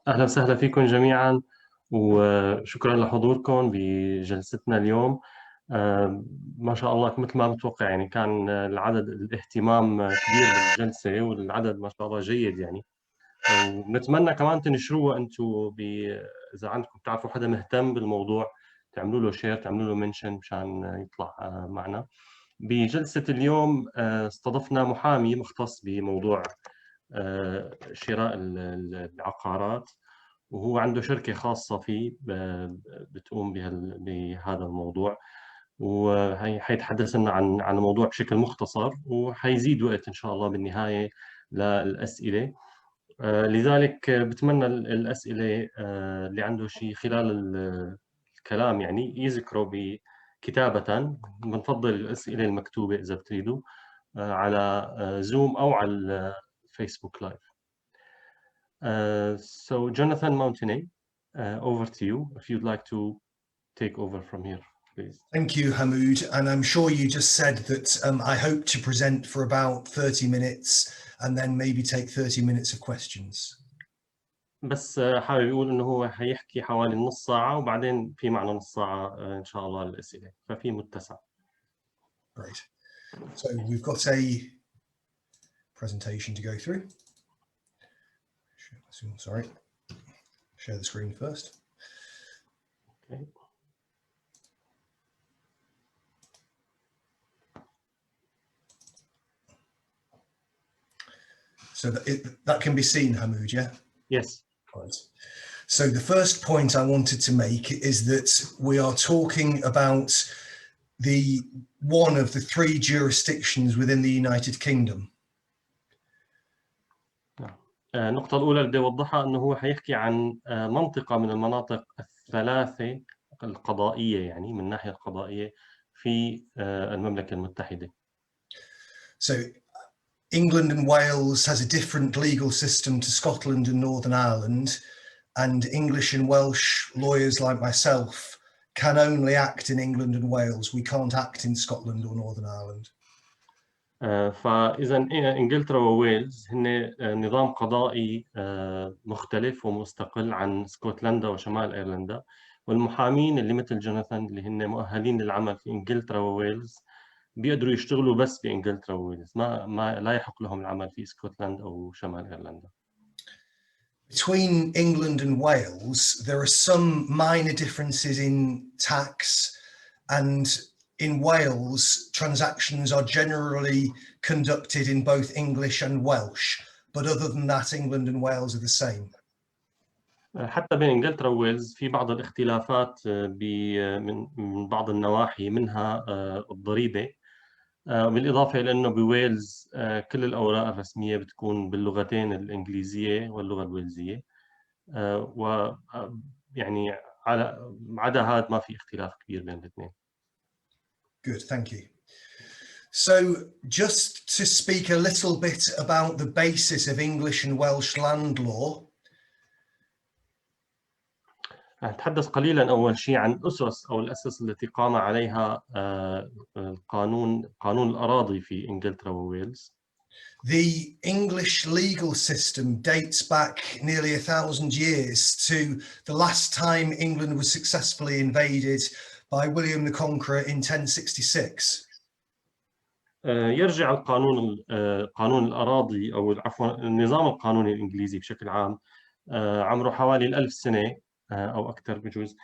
أهلا وسهلا فيكم جميعا، وشكرا لحضوركم بجلستنا اليوم. ما شاء الله مثل ما متوقع، يعني كان الاهتمام كبير بالجلسة، والعدد ما شاء الله جيد يعني. ونتمنى كمان تنشروها أنتم إذا عندكم بتعرفوا حدا مهتم بالموضوع، تعملوا له شير، تعملوا له منشن مشان يطلع معنا. بجلسة اليوم استضفنا محامي مختص بموضوع شراء العقارات، وهو عنده شركة خاصة فيه بتقوم بهذا الموضوع، وحيتحدث لنا عن الموضوع بشكل مختصر، وحيزيد وقت إن شاء الله بالنهاية للأسئلة. لذلك بتمنى الأسئلة اللي عنده شيء خلال الكلام يعني يذكره كتابة. بنفضل الأسئلة المكتوبة إذا بتريدوا على زوم أو على فيسبوك لايف. So Jonathan Mounteney, over to you, if you'd like to take over from here, please. Thank you, Hamoud. And I'm sure you just said that I hope to present for about 30 minutes and then maybe take 30 minutes of questions. بس حابب يقول إنه هو حيحكي حوالي نص ساعة، وبعدين في معنا نص ساعة إن شاء الله للأسئلة، ففي متسع. Great. So we've got a presentation to go through. Sorry. Share the screen first. Okay. So that can be seen, Hamoud, yeah? Yes. Right. So the first point I wanted to make is that we are talking about one of the three jurisdictions within the United Kingdom. النقطة الأولى اللي بدي أوضحها إنه هو حيحكي عن منطقة من المناطق الثلاثة القضائية، يعني من الناحية القضائية في المملكة المتحدة. So England and Wales has a different legal system to Scotland and Northern Ireland, and English and Welsh lawyers like myself can only act in England and Wales. We can't act in Scotland or Northern Ireland. فإذا إنجلترا وويلز هن نظام قضائي مختلف ومستقل عن اسكتلندا وشمال إيرلندا، والمحامين اللي مثل جوناثان اللي هن مؤهلين للعمل في إنجلترا وويلز بيقدروا يشتغلوا بس بإنجلترا وويلز، لا يحق لهم العمل في اسكتلندا أو شمال إيرلندا. Between England and Wales, there are some minor differences in tax, and in Wales, transactions are generally conducted in both English and Welsh, but other than that, England and Wales are the same. حتى بين إنجلترا وويلز في بعض الاختلافات من بعض النواحي، منها الضريبة، بالإضافة إلى أنه بويلز كل الأوراق الرسمية بتكون باللغتين الإنجليزية واللغة الويلزية، ويعني على عدا هذا ما في اختلاف كبير بين الاثنين. Good, thank you. So just to speak a little bit about the basis of English and Welsh land law. نتحدث قليلا أول شيء عن الأسس التي قام عليها قانون الأراضي في إنجلترا وويلز. The English legal system dates back nearly 1,000 years to the last time England was successfully invaded by William the Conqueror in 1066. يرجع قانون الأراضي، أو عفوا النظام القانوني الإنجليزي بشكل عام، عمره حوالي 1000 سنة أو أكثر بجوز،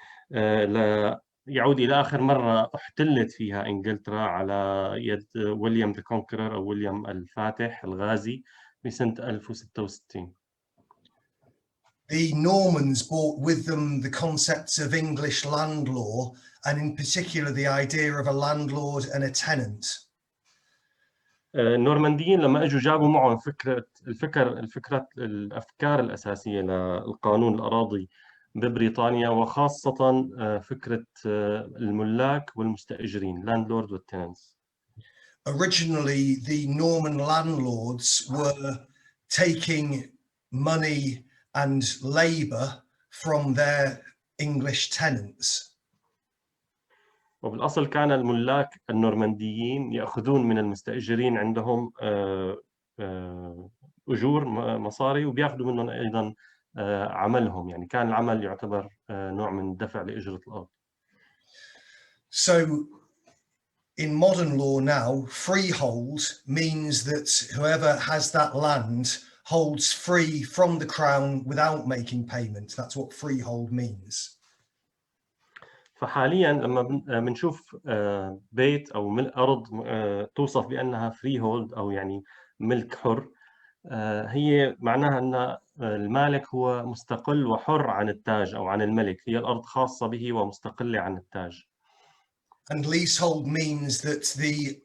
يعود إلى آخر مرة احتلت فيها إنجلترا على يد ويليام ذا كونكرر أو ويليام الفاتح الغازي بسنة 1066. The Normans brought with them the concepts of English land law, and in particular the idea of a landlord and a tenant. النورمانديين لما اجوا جابوا معهم الافكار الاساسيه للقانون الاراضي ببريطانيا، وخاصه فكره الملاك والمستاجرين landlord والtenants. Originally, the Norman landlords were taking money and labor from their English tenants. وبالأصل كان الملاك النورمانديين يأخذون من المستأجرين عندهم أجور مصاري، وبيأخذوا منهم أيضا عملهم، يعني كان العمل يعتبر نوع من الدفع لأجرة الأرض. So in modern law now, freehold means that whoever has that land holds free from the crown without making payment. That's what freehold means. فحاليا لما بنشوف بيت أو أرض توصف بأنها فريهولد أو يعني ملك حر، هي معناها أن المالك هو مستقل وحر عن التاج أو عن الملك، هي الأرض خاصة به ومستقلة عن التاج. And leasehold means that the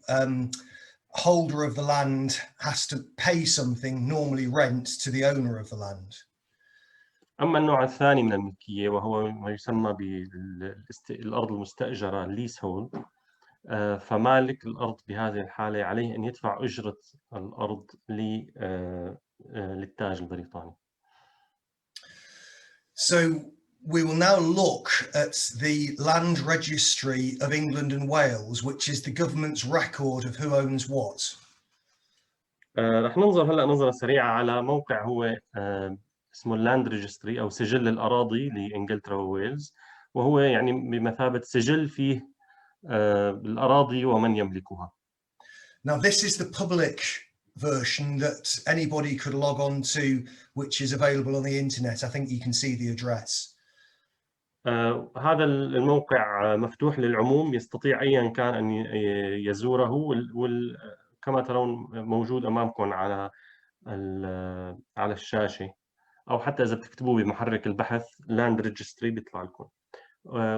holder of the land has to pay something, normally rent, to the owner of the land. أما النوع الثاني من الملكية وهو ما يسمى بالأرض المستأجرة leasehold، فمالك الأرض بهذه الحالة عليه أن يدفع أجرة الأرض للتاج البريطاني. So we will now look at the Land Registry of England and Wales, which is the government's record of who owns what. رح ننظر هلأ نظرة سريعة على موقع هو اسمه اللاند ريجستري أو سجل الأراضي لإنجلترا وويلز، وهو يعني بمثابة سجل فيه الأراضي ومن يملكها. Now this is the public version that anybody could log on to, which is available on the internet. I think you can see the address. هذا الموقع مفتوح للعموم، يستطيع أيا كان أن يزوره، كما ترون موجود أمامكم على الشاشة، أو حتى إذا بتكتبوه بمحرك البحث Land Registry بيطلع لكم.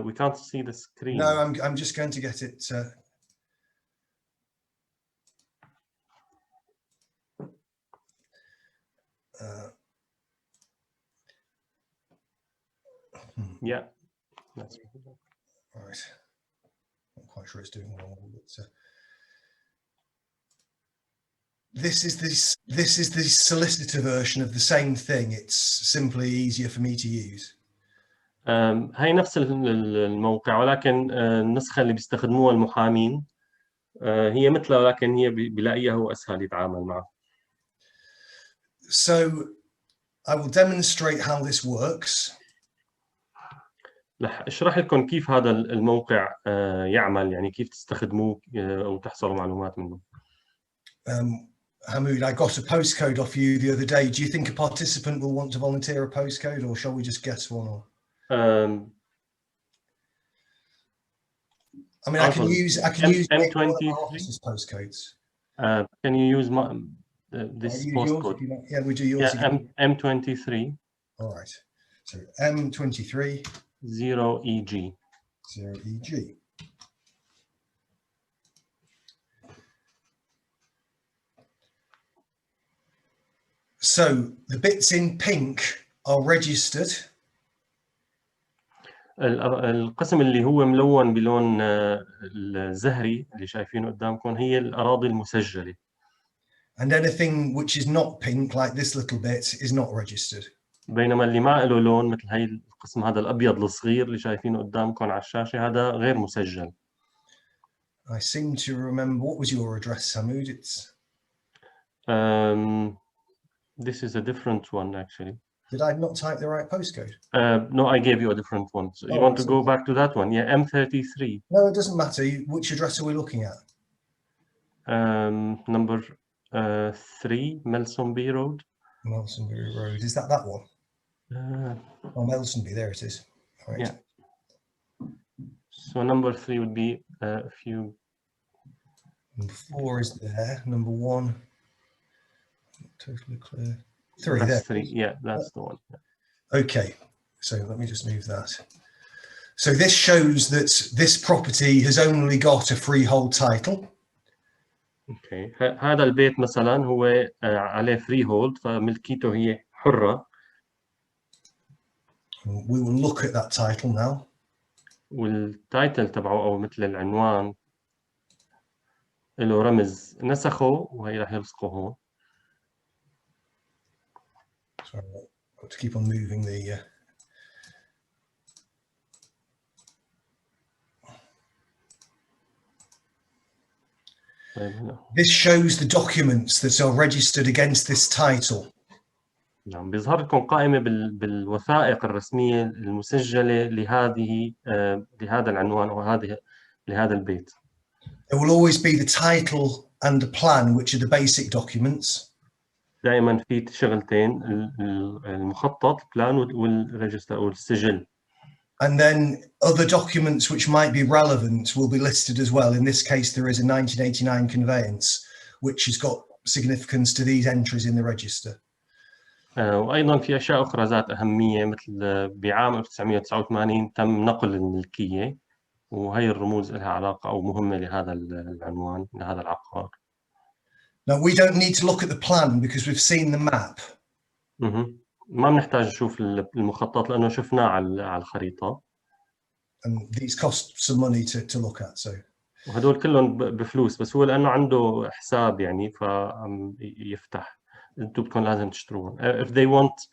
We can't see the screen. No, I'm just going to get it. Yeah, that's right. I'm quite sure it's doing what I want, but this is the solicitor version of the same thing. It's simply easier for me to use. هاي نفس الموقع، ولكن النسخة اللي بيستخدموها المحامين هي مثلها، ولكن هي بلاقيها هو أسهل يتعامل معه. So I will demonstrate how this works. رح اشرح لكم كيف هذا الموقع يعمل، يعني كيف تستخدموه أو تحصلوا معلومات منه. Hamoud, I got a postcode off you the other day. Do you think a participant will want to volunteer a postcode, or shall we just guess one? Or I mean, I can use M23 postcodes. Can you use this postcode? Yeah, we do yours. Yeah, M23. All right. So M23 0EG. 0EG. So the bits in pink are registered. القسم اللي هو ملون بلون الزهري اللي شايفينه قدامكم هي الأراضي المسجلة. And anything which is not pink, like this little bit, is not registered. بينما اللي ما له لون مثل هي القسم هذا الأبيض الصغير اللي شايفينه قدامكم على الشاشة هذا غير مسجل. I seem to remember, what was your address, Hamoud? It's this is a different one actually. Did I not type the right postcode? No, I gave you a different one. So you want to go back to that one? Yeah, M33. No, it doesn't matter. Which address are we looking at? Number 3, Melsonby Road. Melsonby Road. Is that one? Oh, Melsonby. There it is. Right. Yeah. So number 3 would be a few. Number 4 is there. Number 1. Totally clear. 3 that's there. 3. Yeah, that's the one. Okay. So let me just move that. So this shows that this property has only got a freehold title. Okay. هذا البيت مثلا هو عليه freehold فملكيته هي حرة. We will look at that title now. والتايتل تبعه أو مثل العنوان له رمز نسخه وهي راح يلصقه هون. Sorry, I've got to keep on moving the. This shows the documents that are registered against this title. نعم، بيظهر لكم قائمة بالوثائق الرسمية المسجلة لهذا العنوان أو لهذا البيت. There will always be the title and the plan, which are the basic documents. دائما في شغلتين، المخطط بلان والريجستر أو السجل. And then other documents which might be relevant will be listed as well. In this case, there is a 1989 conveyance, which has got significance to these entries in the register. وأيضا في أشياء أخرى ذات أهمية، مثل بعام 1989 تم نقل الملكية، وهي الرموز لها علاقة أو مهمة لهذا العنوان، لهذا العقار. Now, we don't need to look at the plan because we've seen the map. ما بنحتاج نشوف المخطط لأنه شفناه على الخريطة. And these cost some money to look at. So. وهدول كلهم بفلوس، بس هو لأنه عنده حساب يعني فيفتح. أنتم بتكون لازم تشتروهم. If they want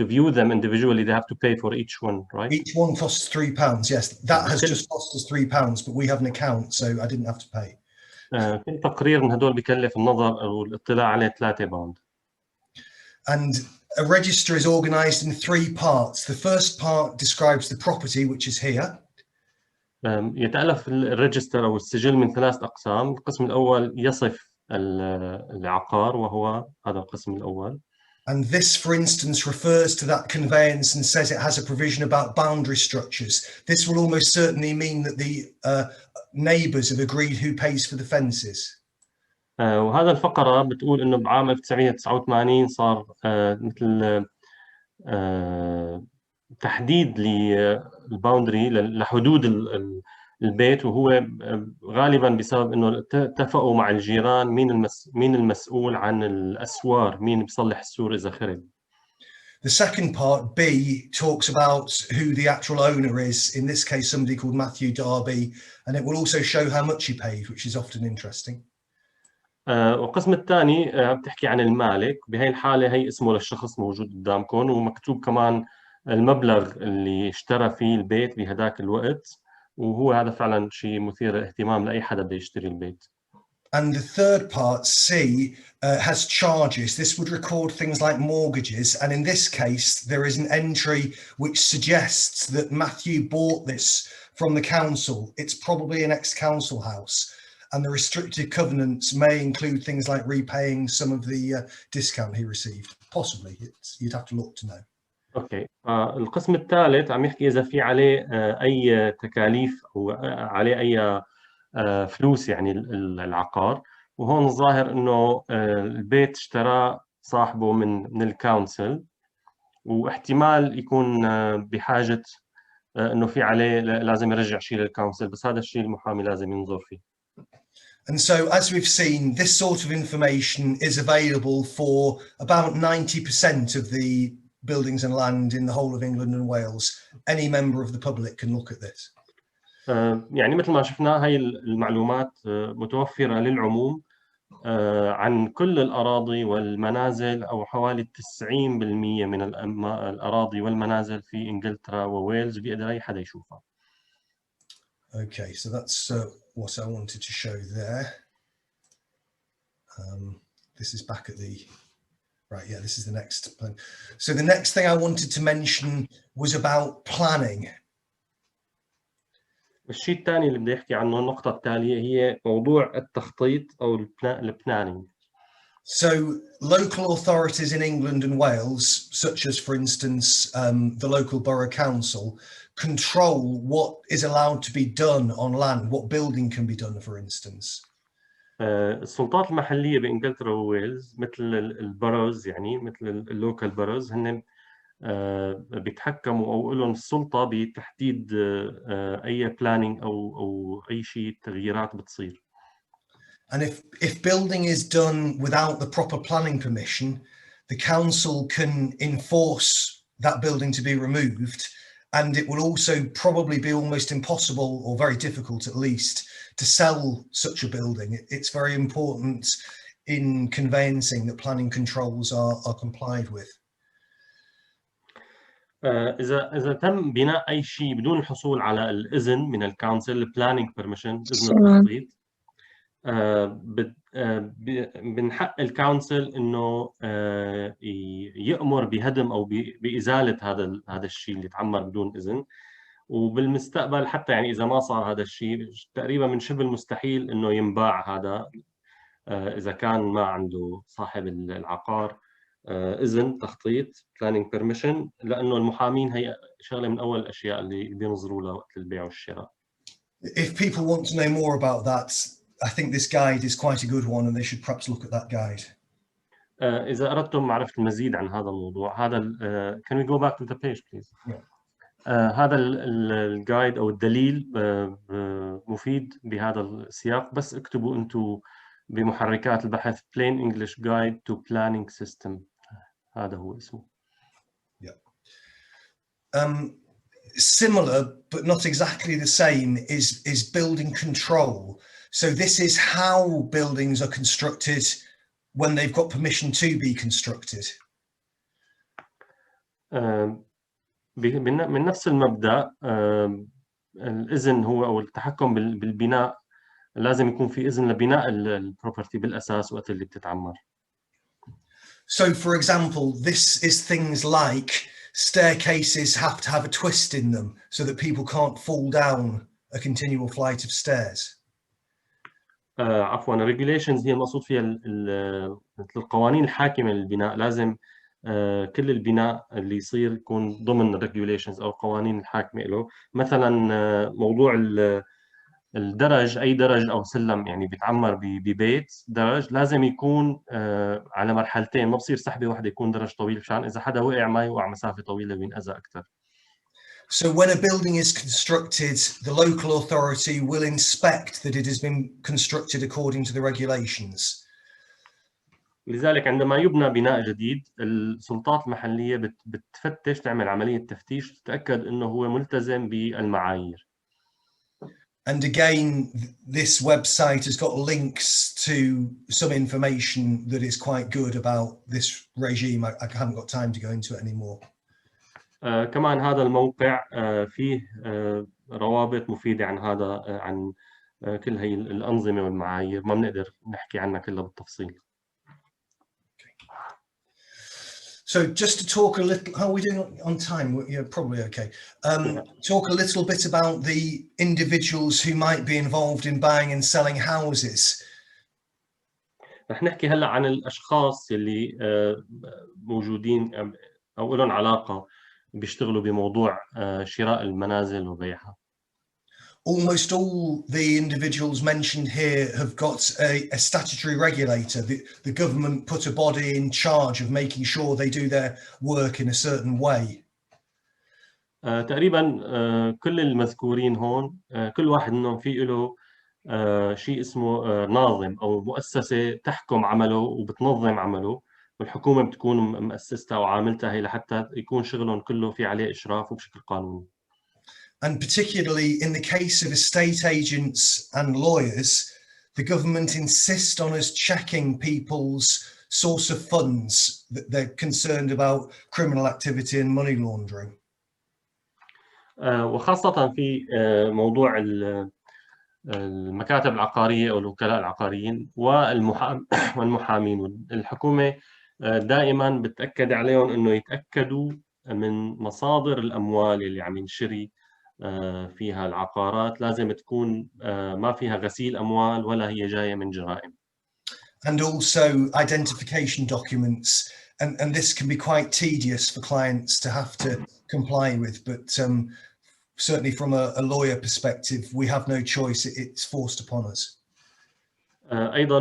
to view them individually, they have to pay for each one, right? Each one costs £3. Yes, that has just cost us £3, but we have an account, so I didn't have to pay. كل تقرير من هدول بكلف النظر أو الاطلاع عليه £3. And a register is organised in 3 parts. The first part describes the property, which is here. يتألف الريجستر أو السجل من 3 أقسام. القسم الأول يصف العقار، وهو هذا القسم الأول. And this, for instance, refers to that conveyance and says it has a provision about boundary structures. This will almost certainly mean that the neighbours have agreed who pays for the fences. وهذا الفقرة بتقول إنه بعام 1989 صار مثل تحديد للباوندري لحدود البيت، وهو غالبا بسبب إنه اتفقوا مع الجيران مين المسؤول عن الأسوار، مين بيصلح السور إذا خرب. The second part, B, talks about who the actual owner is. In this case, somebody called Matthew Darby, and it will also show how much he paid, which is often interesting. والقسم الثاني بتحكي عن المالك. بهي الحالة هي اسمه للشخص موجود قدامكم، ومكتوب كمان المبلغ اللي اشترى فيه البيت بهداك الوقت، وهو هذا فعلا شيء مثير اهتمام لأي حدا بده يشتري البيت. And the third part, C, has charges. This would record things like mortgages. And in this case, there is an entry which suggests that Matthew bought this from the council. It's probably an ex-council house. And the restricted covenants may include things like repaying some of the discount he received. Possibly. You'd have to look to know. اوكي، القسم الثالث عم يحكي اذا في عليه اي تكاليف او عليه اي فلوس يعني العقار. وهون الظاهر انه البيت اشتراه صاحبه من الكونسل، واحتمال يكون بحاجة انه في عليه لازم يرجع شيء للكونسل، بس هذا الشيء المحامي لازم ينظر فيه. And so, as we've seen, this sort of information is available for about 90% of the buildings and land in the whole of England and Wales. Any member of the public can look at this. يعني مثل ما شفنا هاي المعلومات متوفرة للعموم عن كل الأراضي والمنازل، أو حوالي 90% من الأراضي والمنازل في إنجلترا وويلز، بيقدر أي حدا يشوفها. Okay, so that's what I wanted to show there. This is back at the, right, yeah, this is the next plan. So the next thing I wanted to mention was about planning. الشيء الثاني اللي بدي أحكي عنه، النقطة التالية، هي موضوع التخطيط أو البلانينج. So local authorities in England and Wales, such as, for instance, the local borough council, control what is allowed to be done on land, what building can be done, for instance. السلطات المحلية بإنجلترا وويلز مثل البروز، يعني مثل اللوكال بروز، هن بيتحكموا أو لهم السلطة بتحديد أي بلانينج أو أي شيء تغييرات بتصير. And if building is done without the proper planning permission, the council can enforce that building to be removed, and it will also probably be almost impossible, or very difficult at least, to sell such a building. It's very important in conveyancing that planning controls are complied with. إذا تم بناء أي شيء بدون الحصول على الإذن من الكونسل، البلانينج بيرميشن، إذن التخطيط، من حق الكونسل انه يأمر بهدم او بازاله هذا الشيء اللي تعمر بدون اذن. وبالمستقبل حتى يعني اذا ما صار هذا الشيء تقريبا من شبه المستحيل انه ينباع هذا اذا كان ما عنده صاحب العقار اذن تخطيط planning permission، لانه المحامين هي شغله من اول الاشياء اللي بينظروا لها وقت البيع والشراء. If people want to know more about that, I think this guide is quite a good one and they should perhaps look at that guide. إذا أردتم معرفة المزيد عن هذا الموضوع، هذا can we go back to the page please؟ هذا الجايد أو الدليل مفيد بهذا السياق، بس اكتبوا أنتم بمحركات البحث Plain English Guide to Planning System، هذا هو اسمه. Similar but not exactly the same is building control. So this is how buildings are constructed when they've got permission to be constructed. من نفس المبدأ، الإذن هو أو التحكم بالبناء لازم يكون في إذن لبناء البروبرتي بالأساس وقت اللي بتتعمر. So for example, this is things like staircases have to have a twist in them so that people can't fall down a continual flight of stairs. عفوا، regulations هي المقصود فيها مثل القوانين الحاكمة للبناء. لازم كل البناء اللي يصير يكون ضمن regulations أو القوانين الحاكمة له. مثلا موضوع الدرج، أي درج أو سلم يعني بيتعمر ببيت درج لازم يكون على مرحلتين، ما بصير سحبة واحدة، يكون درج طويل مشان إذا حدا وقع ما يوقع مسافة طويلة وينأذى أكثر. So when a building is constructed, the local authority will inspect that it has been constructed according to the regulations. لذلك عندما يبنى بناء جديد، السلطات المحلية بتفتش، تعمل عملية تفتيش تتأكد إنه هو ملتزم بالمعايير. And again, this website has got links to some information that is quite good about this regime. I haven't got time to go into it anymore. كمان هذا الموقع فيه روابط مفيدة عن هذا، عن كل هي الأنظمة والمعايير، ما بنقدر نحكي عنها كلها بالتفصيل. So just to talk a little, how are we doing on time? You're probably okay. Talk a little bit about the individuals who might be involved in buying and selling houses. رح نحكي هلا عن الأشخاص اللي موجودين أو لهم علاقة بيشتغلوا بموضوع شراء المنازل وبيعها. Almost all the individuals mentioned here have got a statutory regulator. The government put a body in charge of making sure they do their work in a certain way. تقريبا كل المذكورين هون كل واحد منهم في له شيء اسمه ناظم أو مؤسسة تحكم عمله وبتنظم عمله، والحكومة بتكون مؤسستها أو عاملتها هي لحتى يكون شغلهم كله في عليه إشراف وبشكل قانوني. And particularly in the case of estate agents and lawyers, the government insist on us checking people's source of funds, that they're concerned about criminal activity and money laundering. وخاصة في موضوع المكاتب العقارية أو الوكلاء العقاريين والمحامين. الحكومة دائما بتأكد عليهم إنه يتأكدوا من مصادر الأموال اللي عم ينشري فيها العقارات، لازم تكون ما فيها غسيل أموال ولا هي جاية من جرائم. And also identification documents, and this can be quite tedious for clients to have to comply with, but certainly from a lawyer perspective, we have no choice, it's forced upon us. أيضا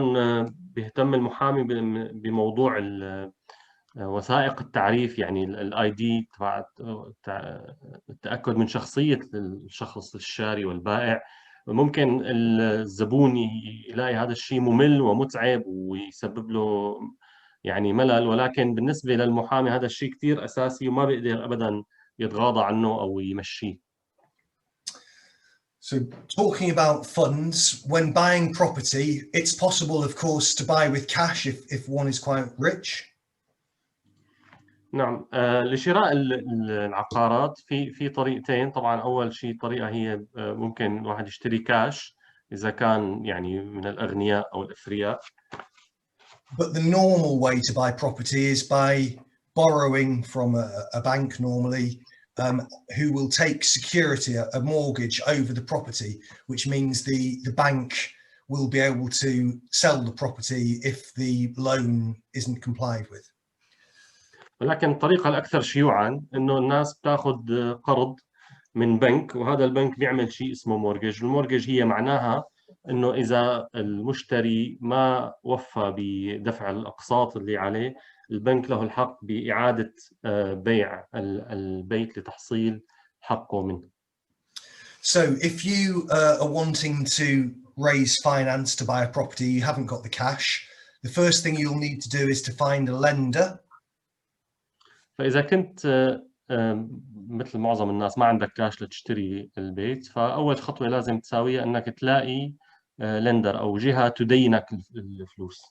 بيهتم المحامي بموضوع وثائق التعريف، يعني الاي دي تبع التأكد من شخصية الشخص الشاري والبائع. ممكن الزبون يلاقي هذا الشيء ممل ومتعب ويسبب له يعني ملل، ولكن بالنسبة للمحامي هذا الشيء كثير أساسي وما بيقدر أبدا يتغاضى عنه أو يمشيه. So talking about funds, when buying property, it's possible, of course, to buy with cash if one is quite rich. نعم، لشراء العقارات في طريقتين. طبعا أول شيء طريقة هي ممكن الواحد يشتري كاش إذا كان يعني من الأغنياء أو الأثرياء. But the normal way to buy property is by borrowing from a bank normally, who will take security, a mortgage over the property, which means the bank will be able to sell the property if the loan isn't complied with. ولكن الطريقة الأكثر شيوعاً إنه الناس بتاخذ قرض من بنك، وهذا البنك بيعمل شيء اسمه مورجج. المورجج هي معناها إنه إذا المشتري ما وفى بدفع الأقساط اللي عليه، البنك له الحق بإعادة بيع البيت لتحصيل حقه منه. So if you are wanting to raise finance to buy a property, you haven't got the cash, the first thing you'll need to do is to find a lender. فإذا كنت مثل معظم الناس ما عندك كاش لتشتري البيت، فأول خطوة لازم تساويها إنك تلاقي لندر أو جهة تدينك الفلوس.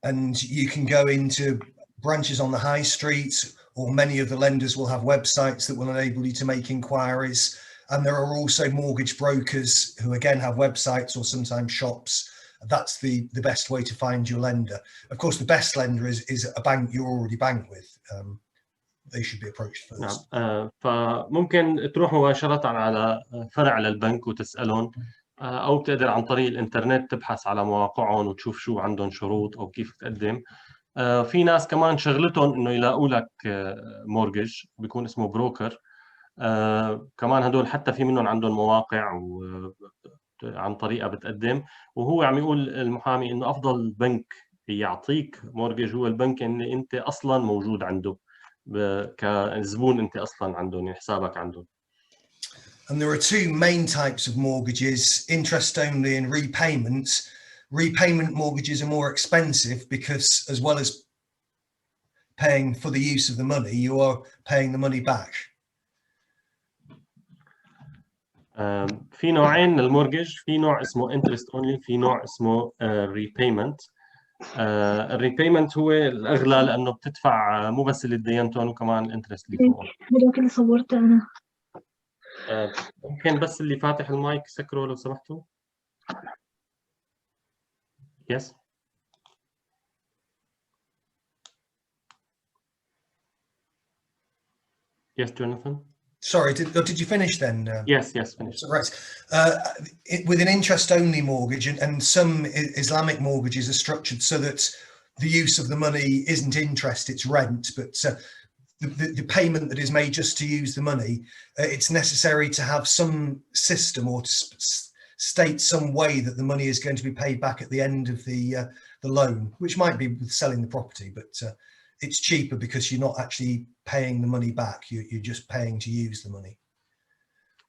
And you can go into branches on the high street, or many of the lenders will have websites that will enable you to make inquiries. And there are also mortgage brokers who again have websites or sometimes shops. That's the best way to find your lender. Of course, the best lender is a bank you're already banked with. They should be approached first. نعم. فممكن تروح مباشرة على فرع للبنك وتسألهم، أو بتقدر عن طريق الإنترنت تبحث على مواقعهم وتشوف شو عندهم شروط أو كيف تقدم. في ناس كمان شغلتهم إنه يلاقوا لك مورجج، بيكون اسمه بروكر. كمان هدول حتى في منهم عندهم مواقع وعن طريقة بتقدم. وهو عم يقول المحامي إنه أفضل بنك يعطيك مورجج هو البنك اللي أنت أصلاً موجود عنده كزبون، أنت أصلاً عندهم حسابك عندهم. And there are two main types of mortgages, interest only and repayment. Repayment mortgages are more expensive because, as well as paying for the use of the money, you are paying the money back. في نوعين للمورجج، في نوع اسمه interest only، في نوع اسمه repayment. الريبيمنت هو الأغلى لأنه بتدفع مو بس اللي تدينتهم وكمان الانترست اللي فوقهم. هذاك اللي صورته أنا. ممكن بس اللي فاتح المايك سكره لو سمحتوا. Yes. Yes, Jonathan. Sorry, did you finish then? Yes, finish. Right. With an interest-only mortgage, and some Islamic mortgages are structured so that the use of the money isn't interest, it's rent, but the payment that is made just to use the money, it's necessary to have some system or to state some way that the money is going to be paid back at the end of the loan, which might be with selling the property, but it's cheaper because you're not actually paying the money back, you're just paying to use the money.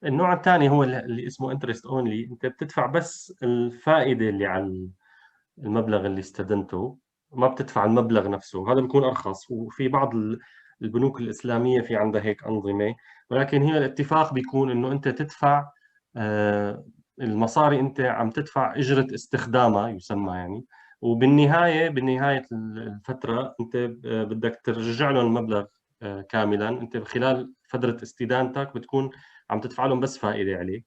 النوع الثاني هو اللي اسمه interest only. انت بتدفع بس الفائدة اللي على المبلغ اللي استدنته، ما بتدفع المبلغ نفسه. هذا بيكون أرخص، وفي بعض البنوك الإسلامية في عندها هيك أنظمة. ولكن هي الاتفاق بيكون إنه أنت تدفع المصاري، أنت عم تدفع أجرة استخدامها يسمى يعني. وبالنهاية الفترة أنت بدك ترجع لهم المبلغ كاملا. أنت خلال فترة استدانتك بتكون عم تدفع لهم بس فائدة عليه،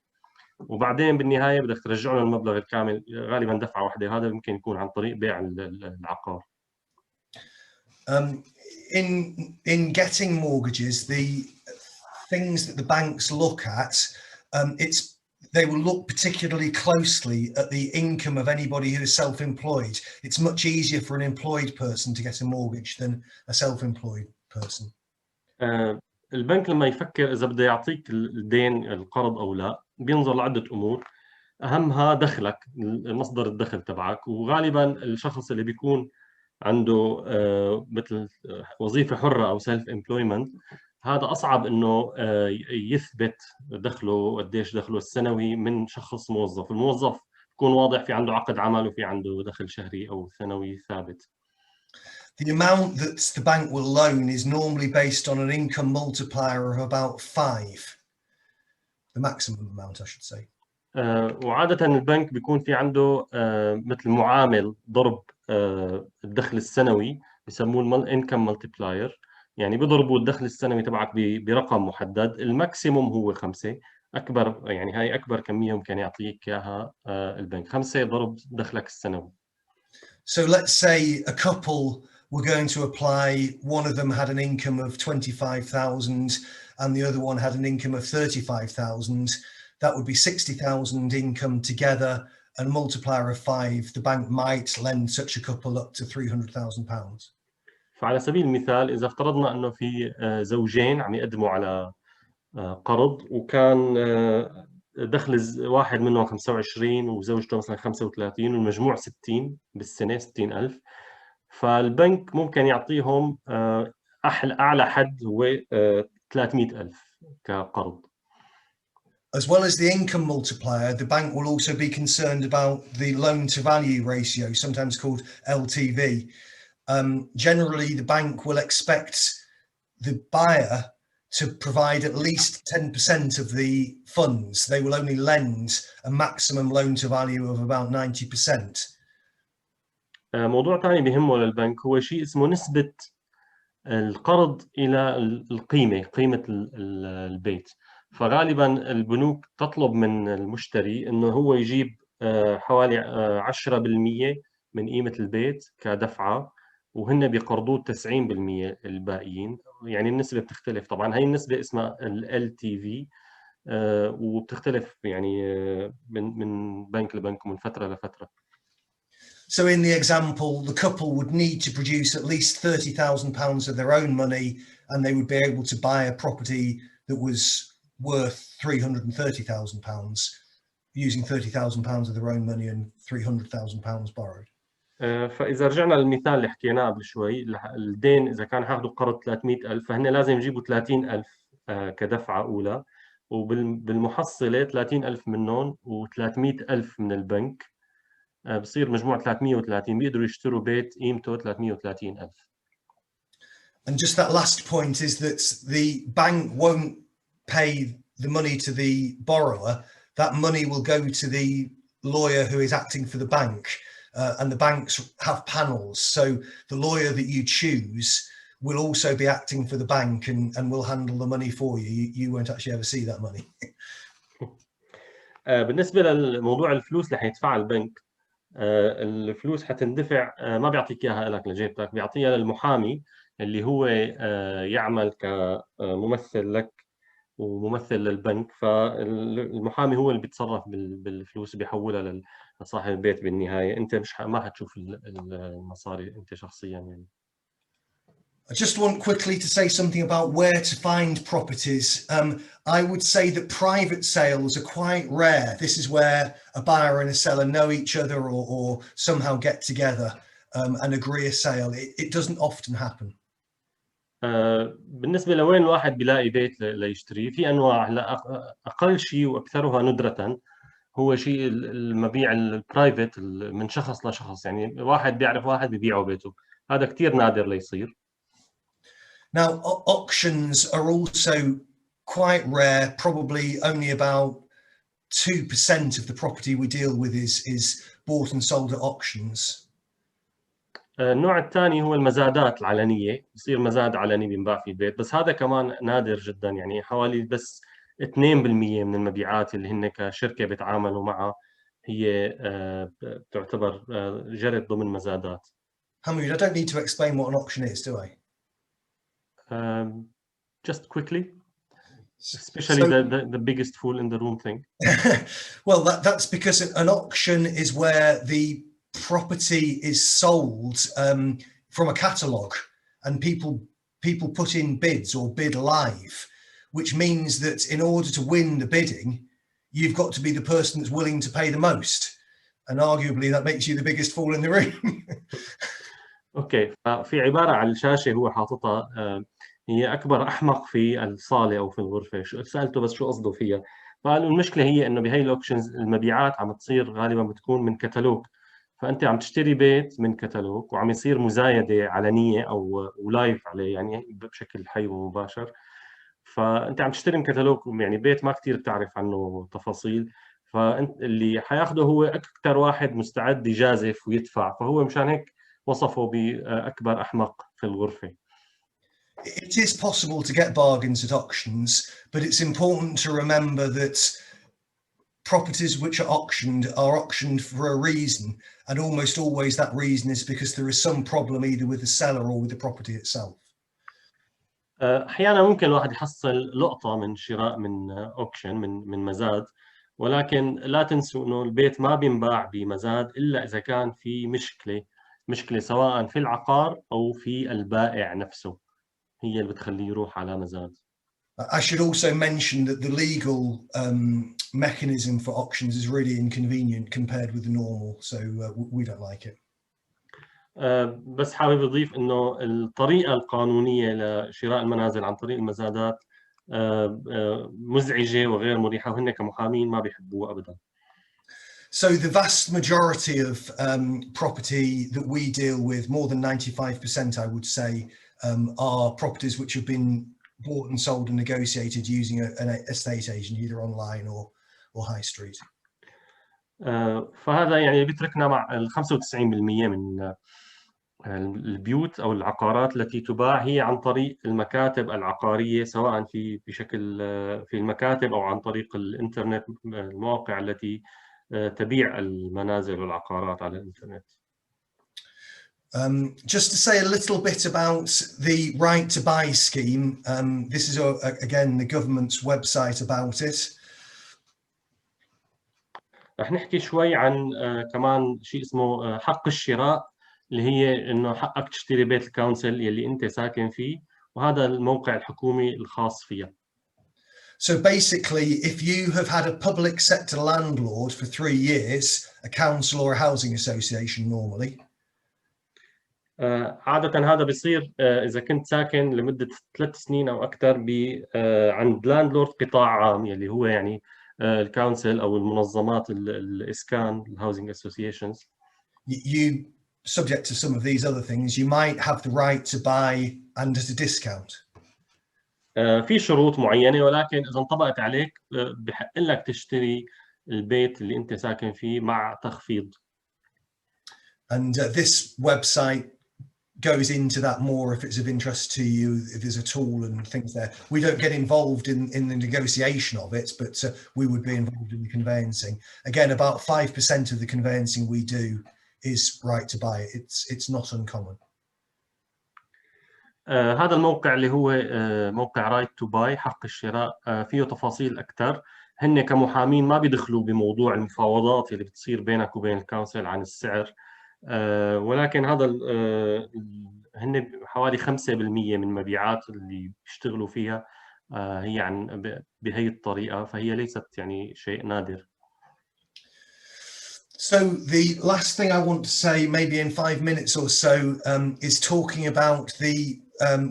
وبعدين بالنهاية بدك ترجع لهم المبلغ الكامل، غالبا دفعة واحدة. هذا ممكن يكون عن طريق بيع العقار. In getting mortgages, the things that the banks look at, they will look particularly closely at the income of anybody who is self-employed. It's much easier for an employed person to get a mortgage than a self-employed person. البنك لما يفكر إذا بده يعطيك الدين القرض أو لا، بينظر لعدة أمور، أهمها دخلك، مصدر الدخل تبعك. وغالبا الشخص اللي بيكون عنده مثل وظيفة حرة أو سيلف امبلويمنت، هذا أصعب إنه يثبت دخله قديش دخله السنوي من شخص موظف. الموظف يكون واضح، في عنده عقد عمل وفي عنده دخل شهري أو سنوي ثابت. The amount that the bank will loan is normally based on an income multiplier of about 5. The maximum amount, I should say. وعادة البنك بيكون في عنده مثل معامل ضرب الدخل السنوي، بيسموه الانكم مالتيبلاير. يعني بيضربوا الدخل السنوي تبعك برقم محدد. الماكسيموم هو 5، أكبر، يعني هاي أكبر كمية ممكن يعطيك إياها البنك، 5 ضرب دخلك السنوي. So let's say a couple were going to apply, one of them had an income of 25,000 and the other one had an income of 35,000. That would be 60,000 income together, and a multiplier of 5, the bank might lend such a couple up to £300,000. فعلى سبيل المثال إذا افترضنا أنه في زوجين عم يقدموا على قرض، وكان دخل واحد منهم 25 وزوجته مثلا 35 والمجموع 60 بالسنة، 60,000، فالبنك ممكن يعطيهم أعلى حد هو 300,000 كقرض. As well as the income multiplier, the bank will also be concerned about the loan to value ratio, sometimes called LTV. Generally, the bank will expect the buyer to provide at least 10% of the funds. They will only lend a maximum loan to value of about 90%. موضوع ثاني بيهمه للبنك هو شيء اسمه نسبة القرض إلى قيمة البيت. فغالبا البنوك تطلب من المشتري إنه هو يجيب حوالي 10% من قيمة البيت كدفعة، وهن بيقرضوه 90% الباقيين. يعني النسبة بتختلف طبعا، هاي النسبة اسمها ال LTV، وبتختلف يعني من بنك لبنك ومن فترة لفترة. So in the example, the couple would need to produce at least £30,000 of their own money, and they would be able to buy a property that was worth £330,000 using £30,000 of their own money and £300,000 borrowed. فإذا رجعنا للمثال اللي حكيناه قبل شوي، الدين إذا كان حاخذوا قرض 300,000 فهن لازم يجيبوا 30,000 كدفعة أولى، وبالمحصلة 30,000 منهم و300,000 من البنك، بصير مجموع 330، بيقدروا يشتروا بيت قيمته 330,000. And just that last point is that the bank won't pay the money to the borrower. That money will go to the lawyer who is acting for the bank. And the banks have panels. So the lawyer that you choose will also be acting for the bank and will handle the money for you. You won't actually ever see that money. بالنسبة للموضوع الفلوس اللي حيدفعها البنك، الفلوس حتندفع، ما بيعطيك إياها لك لجيبتك، بيعطيها للمحامي اللي هو يعمل كممثل لك وممثل للبنك. فالمحامي هو اللي بيتصرف بالفلوس، بيحولها لصاحب البيت بالنهاية. أنت ما حتشوف المصاري أنت شخصيا يعني. I just want quickly to say something about where to find properties. I would say that private sales are quite rare. This is where a buyer and a seller know each other or somehow get together and agree a sale. It doesn't often happen. بالنسبة لوين الواحد بيلاقي بيت ليشتريه، في أنواع. هلا أقل شيء وأكثرها ندرة هو شيء المبيع البرايفت من شخص لشخص، يعني واحد بيعرف واحد بيبيعه بيته، هذا كتير نادر ليصير. Now, auctions are also quite rare. Probably only about 2% of the property we deal with is bought and sold at auctions. النوع الثاني هو المزادات العلنية، بصير مزاد علني بينباع في البيت، بس هذا كمان نادر جدا. يعني حوالي بس 2% من المبيعات اللي هن كشركة بيتعاملوا معها هي تعتبر جرت ضمن مزادات. Hamid, I don't need to explain what an auction is, do I? Just quickly, especially So, the biggest fool in the room thing. well, that's because an auction is where the property is sold from a catalogue, and people put in bids or bid live, which means that in order to win the bidding, you've got to be the person that's willing to pay the most, and arguably that makes you the biggest fool in the room. اوكي، ففي عبارة على الشاشة هو حاططها، هي أكبر أحمق في الصالة أو في الغرفة. سألته بس شو قصده فيها، فقالوا المشكلة هي إنه بهي الأوكشنز المبيعات عم تصير غالبا بتكون من كتالوج، فأنت عم تشتري بيت من كتالوج وعم يصير مزايدة علنية أو لايف عليه، يعني بشكل حي ومباشر. فأنت عم تشتري من كتالوج، يعني بيت ما كتير بتعرف عنه تفاصيل، فأنت اللي حياخده هو أكثر واحد مستعد يجازف ويدفع، فهو مشان هيك وصفه بأكبر أحمق في الغرفة. It is possible to get bargains at auctions, but it's important to remember that properties which are auctioned for a reason, and almost always that reason is because there is some problem either with the seller or with the property itself. أحيانا ممكن الواحد يحصل لقطة من شراء من أوكشن من مزاد، ولكن لا تنسوا إنه البيت ما بينباع بمزاد إلا إذا كان في مشكلة سواء في العقار أو في البائع نفسه، هي اللي بتخليه يروح على مزاد. I should also mention that the legal mechanism for auctions is really inconvenient compared with the normal, so we don't like it. بس حابب أضيف إنه الطريقة القانونية لشراء المنازل عن طريق المزادات مزعجة وغير مريحة، وهن كمحامين ما بيحبوها أبدا. So the vast majority of property that we deal with, more than 95%, I would say, are properties which have been bought and sold and negotiated using an estate agent, either online or high street. فهذا يعني بيتركنا مع ال 95% من البيوت أو العقارات التي تباع هي عن طريق المكاتب العقارية، سواء بشكل في المكاتب أو عن طريق الإنترنت، المواقع التي تبيع المنازل والعقارات على الإنترنت. Just to say a little bit about the right to buy scheme. This is again the government's website about it. رح نحكي شوي عن كمان شيء اسمه حق الشراء، اللي هي إنه حقك تشتري بيت الكونسل يلي أنت ساكن فيه، وهذا الموقع الحكومي الخاص فيها. So basically, if you have had a public sector landlord for 3 years, a council or a housing association normally. عادة هذا بيصير إذا كنت ساكن لمدة 3 سنين أو أكثر عند لاندلورد قطاع عام، يلي هو يعني الكونسل أو المنظمات الإسكان، الهاوزنج associations. You, subject to some of these other things, you might have the right to buy and at a discount. في شروط معينة، ولكن إذا انطبقت عليك بحق لك تشتري البيت اللي أنت ساكن فيه مع تخفيض. And this website goes into that more if it's of interest to you, if there's a tool and things there. We don't get involved in the negotiation of it, but we would be involved in the conveyancing. Again, about 5% of the conveyancing we do is right to buy. It's not uncommon. هذا الموقع اللي هو موقع right to buy، حق الشراء، فيه تفاصيل أكثر. هن كمحامين ما بيدخلوا بموضوع المفاوضات اللي بتصير بينك وبين الكونسل عن السعر، ولكن هذا هن حوالي 5% من مبيعات اللي بيشتغلوا فيها هي عن بهي الطريقة، فهي ليست يعني شيء نادر. So the last thing I want to say, maybe in 5 minutes or so, is talking about the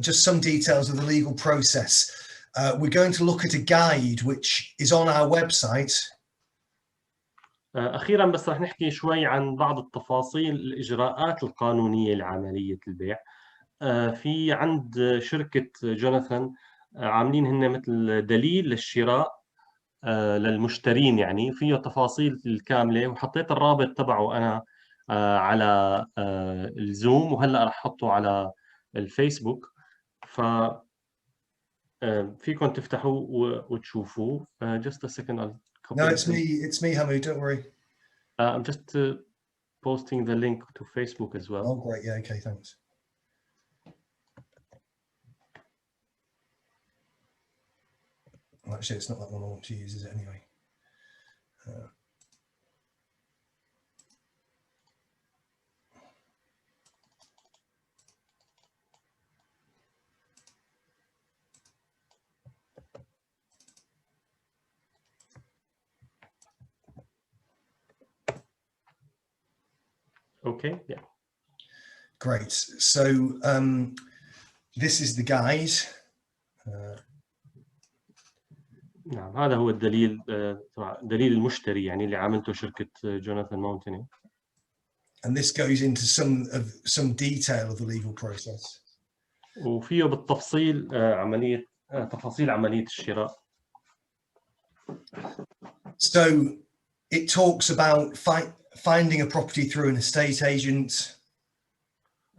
just some details of the legal process. We're going to look at a guide which is on our website. أخيراً بس رح نحكي شوي عن بعض التفاصيل الإجراءات القانونية لعملية البيع. في عند شركة جوناثان عاملين هن مثل دليل للشراء للمشترين، يعني فيه التفاصيل الكاملة، وحطيت الرابط تبعه أنا على الزوم، وهلأ رح أحطه على الفيسبوك، ف فيكم تفتحوه وتشوفوه. Just a second, I'll copy No, it. it's me, Hamoud, don't worry. I'm just posting the link to Facebook as well. Oh, great. Yeah, okay, thanks. Well, actually, it's not that one I want to use, is it, anyway? Okay, yeah. Great. So this is the guide. نعم، هذا هو الدليل، دليل المشتري يعني اللي عملته شركة جوناثان ماونتينيه. And this goes into some detail of the legal process. وفيه بالتفصيل تفاصيل عملية الشراء. So it talks about finding a property through an estate agent.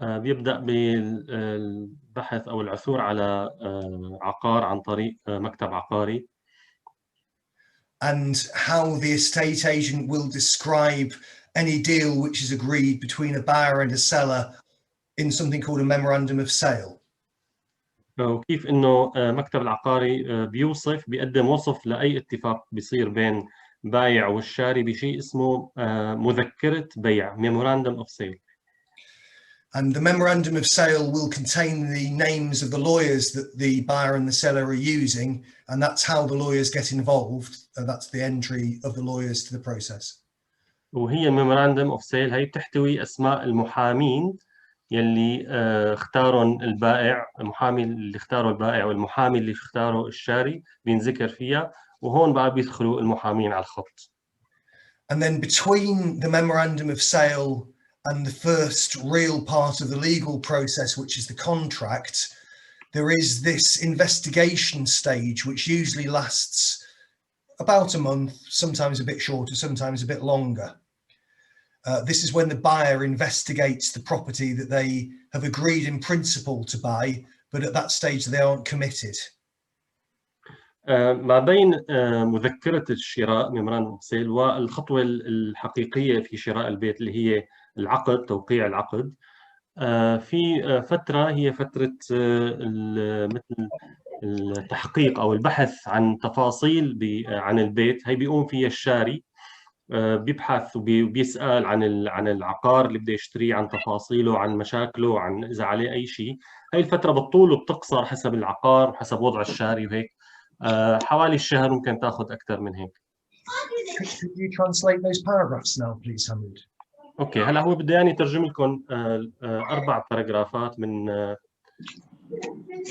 بيبدأ بالبحث أو العثور على عقار عن طريق مكتب عقاري. And how the estate agent will describe any deal which is agreed between a buyer and a seller in something called a Memorandum of Sale. وكيف إنه مكتب العقاري بيقدم وصف لأي اتفاق بيصير بين بايع والشاري بشيء اسمه مذكرة بيع Memorandum of Sale. And the Memorandum of Sale will contain the names of the lawyers that the buyer and the seller are using, and that's how the lawyers get involved. That's the entry of the lawyers to the process. وهي Memorandum of Sale هي بتحتوي أسماء المحامين يلي اختارهم البائع، المحامي اللي اختاره البائع والمحامي اللي اختاره الشاري بينذكر فيها، وهون بقى بيدخلوا المحامين على الخط. And then between the Memorandum of Sale and the first real part of the legal process, which is the contract, there is this investigation stage, which usually lasts about a month, sometimes a bit shorter, sometimes a bit longer. This is when the buyer investigates the property that they have agreed in principle to buy, but at that stage they aren't committed. ما بين مذكرة الشراء Memorandum of Sale والخطوة الحقيقية في شراء البيت اللي هي العقد، توقيع العقد، في فترة هي فترة مثل التحقيق أو البحث عن تفاصيل عن البيت. هي بيقوم فيها الشاري، بيبحث وبيسأل عن العقار اللي بده يشتريه، عن تفاصيله، عن مشاكله، عن إذا عليه أي شيء. هاي الفترة بالطول وبتقصر حسب العقار وحسب وضع الشاري وهيك. حوالي الشهر، ممكن تاخذ أكثر من هيك. Could you translate those paragraphs now, please, Hamid? اوكي، هلا هو بده يعني يترجم لكم 4 باراجرافات من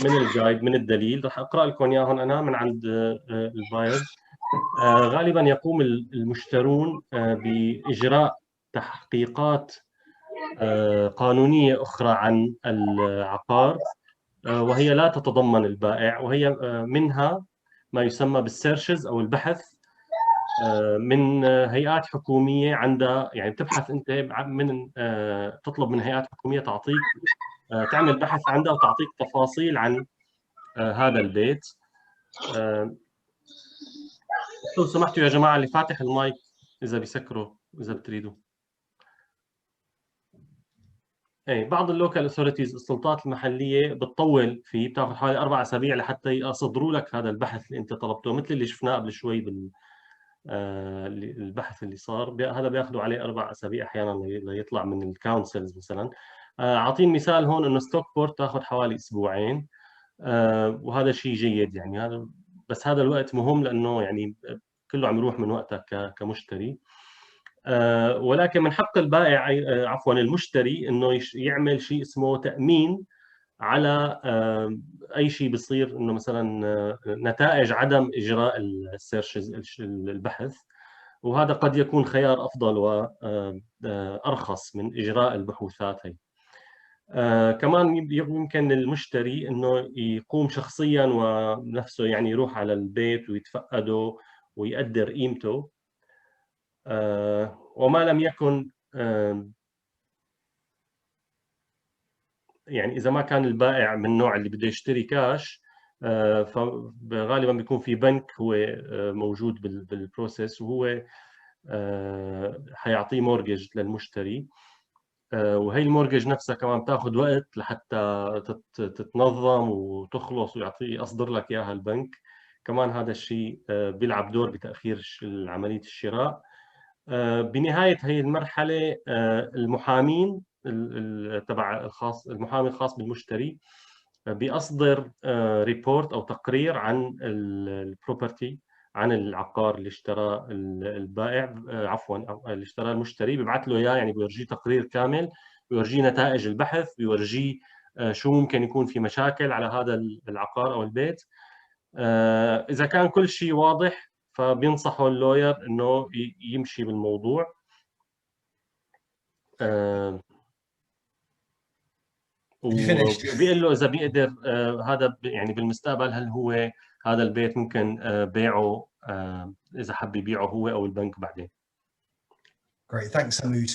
الجايد، من الدليل. رح اقرا لكم اياهم انا من عند البايرز. غالبا يقوم المشترون باجراء تحقيقات قانونيه اخرى عن العقار، وهي لا تتضمن البائع، وهي منها ما يسمى بالسيرشز او البحث من هيئات حكوميه عندها، يعني بتبحث انت من تطلب من هيئات حكوميه تعطيك تعمل بحث عندها وتعطيك تفاصيل عن هذا البيت. لو سمحتوا يا جماعه اللي فاتح المايك اذا بيسكروا اذا بتريدوا. اي بعض اللوكال اوثوريتيز، السلطات المحليه، بتطول فيه، بتاخذ حوالي 4 أسابيع لحتى يصدروا لك هذا البحث اللي انت طلبته، مثل اللي شفناه قبل شوي البحث اللي صار. هذا بياخذوا عليه 4 أسابيع احيانا ليطلع من الكونسلز مثلا. اعطيني مثال هون انه ستوكبورت تاخذ حوالي 2 أسبوع، وهذا شيء جيد يعني. بس هذا الوقت مهم لانه يعني كله عم يروح من وقتك كمشتري. ولكن من حق البائع، عفوا المشتري، انه يعمل شيء اسمه تأمين على اي شيء بيصير، انه مثلا نتائج عدم اجراء السيرشز، البحث، وهذا قد يكون خيار افضل وارخص من اجراء البحوثات هي. كمان يمكن للمشتري انه يقوم شخصيا ونفسه، يعني يروح على البيت ويتفقده ويقدر قيمته. وما لم يكن يعني إذا ما كان البائع من النوع اللي بده يشتري كاش، فغالبا بيكون في بنك هو موجود بالبروسيس، وهو حيعطيه مورجج للمشتري. وهي المورجج نفسها كمان بتاخذ وقت لحتى تتنظم وتخلص يصدر لك اياها البنك. كمان هذا الشيء بيلعب دور بتأخير عملية الشراء. بنهاية هي المرحلة المحامين تبع المحامي الخاص بالمشتري بيصدر ريبورت أو تقرير عن البروبرتي، عن العقار اللي اشتراه البائع، عفوا اللي اشتراه المشتري. بيبعث له اياه، يعني بيورجيه تقرير كامل، بيورجيه نتائج البحث، بيورجيه شو ممكن يكون في مشاكل على هذا العقار او البيت. اذا كان كل شيء واضح فبينصحه اللوير انه يمشي بالموضوع. وبيقول له اذا بيقدر هذا يعني بالمستقبل، هل هو هذا البيت ممكن بيعه اذا حب يبيعه هو او البنك بعدين. Great, thanks, Hamoud.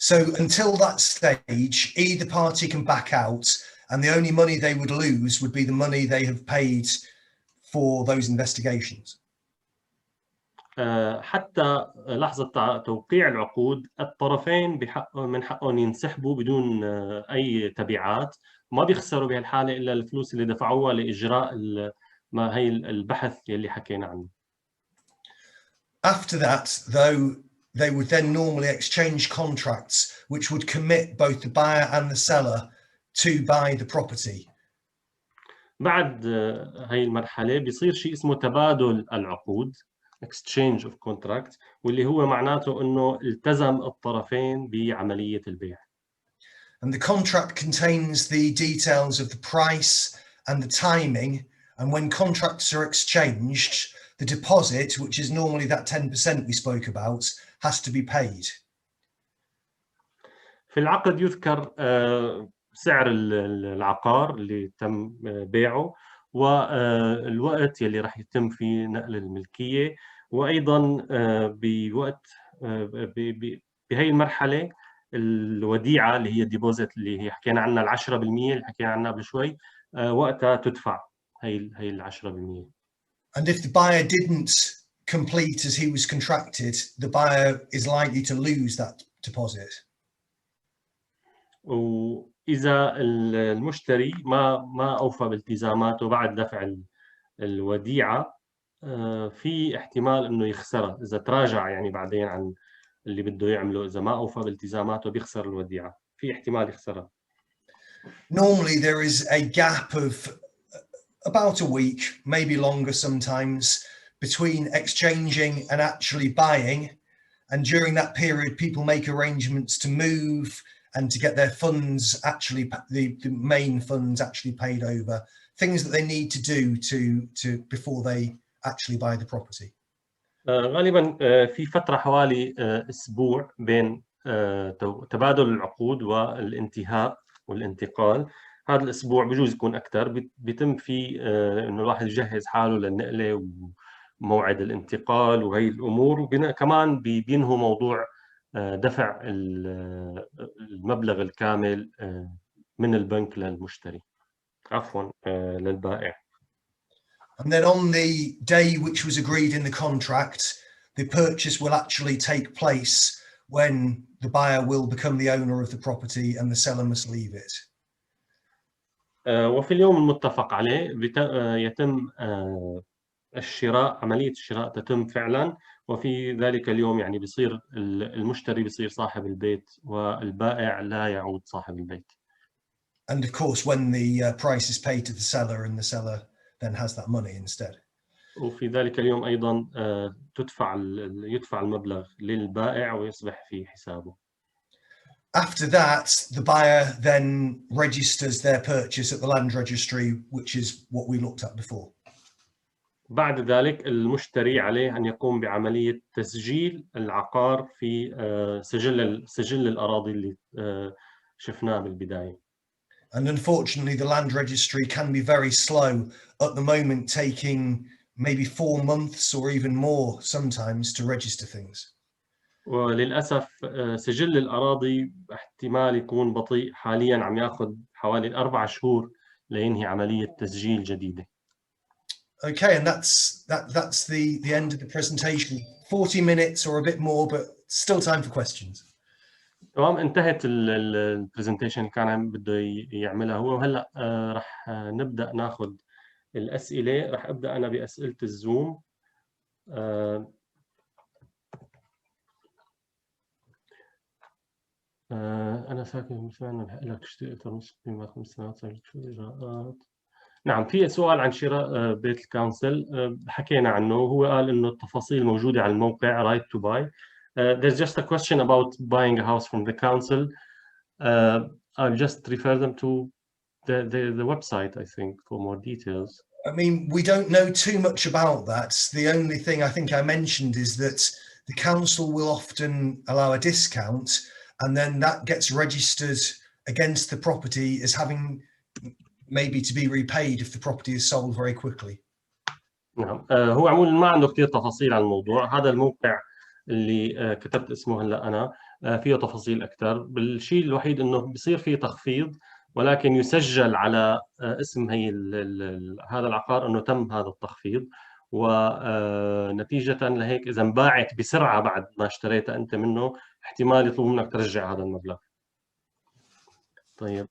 So until that stage, either party can back out, and the only money they would lose would be the money they have paid for those investigations. حتى لحظة توقيع العقود الطرفين من حقهم ينسحبوا بدون أي تبعات، ما بيخسروا بهالحالة إلا الفلوس اللي دفعوها لإجراء ما هي البحث يلي حكينا عنه. After that, though, they would then normally exchange contracts which would commit both the buyer and the seller to buy the property. بعد هاي المرحلة بيصير شيء اسمه تبادل العقود exchange of contract، واللي هو معناته إنه التزم الطرفين بعملية البيع. And the contract contains the details of the price and the timing, and when contracts are exchanged, the deposit, which is normally that 10% we spoke about, has to be paid. في العقد يذكر سعر العقار اللي تم بيعه، والوقت يلي راح يتم فيه نقل الملكية، وأيضا بوقت بهي المرحلة الوديعة اللي هي الديبوزيت اللي هي حكينا عنها 10% اللي حكينا عنها قبل شوي، وقتها تدفع هي 10%. And if the buyer didn't complete as he was contracted, the buyer is likely to lose that deposit. وإذا المشتري ما أوفى بالتزاماته بعد دفع الوديعة، في احتمال إنه يخسرها إذا تراجع يعني بعدين عن اللي بده يعمله، إذا ما أوفى بالتزاماته بيخسر الوديعة، في احتمال يخسرها. Normally there is a gap of about a week, maybe longer sometimes, between exchanging and actually buying. And during that period, people make arrangements to move and to get their funds actually, the main funds actually paid over, things that they need to do to before they actually buy the property. غالبا في فترة حوالي أسبوع بين تبادل العقود والانتهاء والانتقال. هذا الأسبوع بجوز يكون أكثر، بيتم فيه إنه الواحد يجهز حاله للنقلة وموعد الانتقال وهي الأمور، كمان بينهوا موضوع دفع المبلغ الكامل من البنك للمشتري، عفوا للبائع. And then on the day which was agreed in the contract, the purchase will actually take place when the buyer will become the owner of the property and the seller must leave it. وفي اليوم المتفق عليه يتم الشراء، عملية الشراء تتم فعلا، وفي ذلك اليوم يعني بيصير المشتري بيصير صاحب البيت والبائع لا يعود صاحب البيت. And of course, when the price is paid to the seller and the seller then has that money instead. وفي ذلك اليوم أيضا يدفع المبلغ للبائع ويصبح في حسابه. After that, the buyer then registers their purchase at the land registry, which is what we looked at before. بعد ذلك المشتري عليه أن يقوم بعملية تسجيل العقار في سجل الأراضي اللي شفناه بالبداية. And unfortunately, the land registry can be very slow at the moment, taking maybe 4 months or even more sometimes to register things. وللأسف سجل الأراضي احتمال يكون بطيء، حاليا عم ياخذ حوالي 4 شهور لينهي عملية تسجيل جديدة. Okay, and that's the end of the presentation. 40 minutes or a bit more, but still time for questions. تمام، انتهت البرزنتيشن اللي كان بده يعملها هو، وهلا رح نبدأ ناخذ الأسئلة. رح أبدأ أنا بأسئلة الزوم. أنا ساكن بمثلنا بحق لك تشتري أكثر من 5 سنوات، شو الإجراءات؟ نعم، في سؤال عن شراء بيت الكونسل حكينا عنه، هو قال إنه التفاصيل موجودة على الموقع right to buy. There's just a question about buying a house from the council. I'll just refer them to the website, I think, for more details. I mean, we don't know too much about that. The only thing I think I mentioned is that the council will often allow a discount, and then that gets registered against the property as having maybe to be repaid if the property is sold very quickly. نعم، هو عموما ما عنده كثير تفاصيل عن الموضوع. هذا الموقع اللي كتبت اسمه هلا أنا فيه تفاصيل أكثر. بالشيء الوحيد إنه بصير فيه تخفيض، ولكن يسجل على اسم هي هذا العقار إنه تم هذا التخفيض، ونتيجة لهيك إذا انباعت بسرعة بعد ما اشتريتها أنت منه احتمال يطلبوا منك ترجع هذا المبلغ. طيب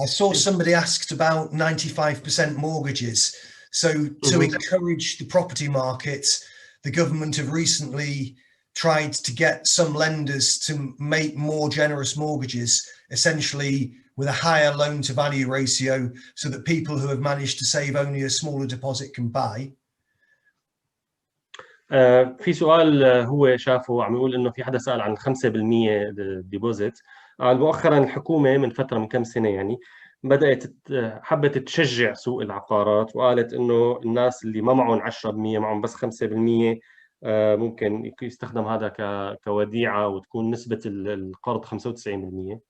I saw somebody asked about 95% mortgages. So to encourage the property market, the government have recently tried to get some lenders to make more generous mortgages, essentially with a higher loan to value ratio, so that people who have managed to save only a smaller deposit can buy. في سؤال هو شافه عم يقول انه في حدا سأل عن 5% ديبوزيت. مؤخرا الحكومة من فترة من كم سنة يعني بدأت حبت تشجع سوق العقارات، وقالت انه الناس اللي ما معهم 10% معهم بس 5%، ممكن يستخدم هذا كوديعة وتكون نسبة القرض 95%.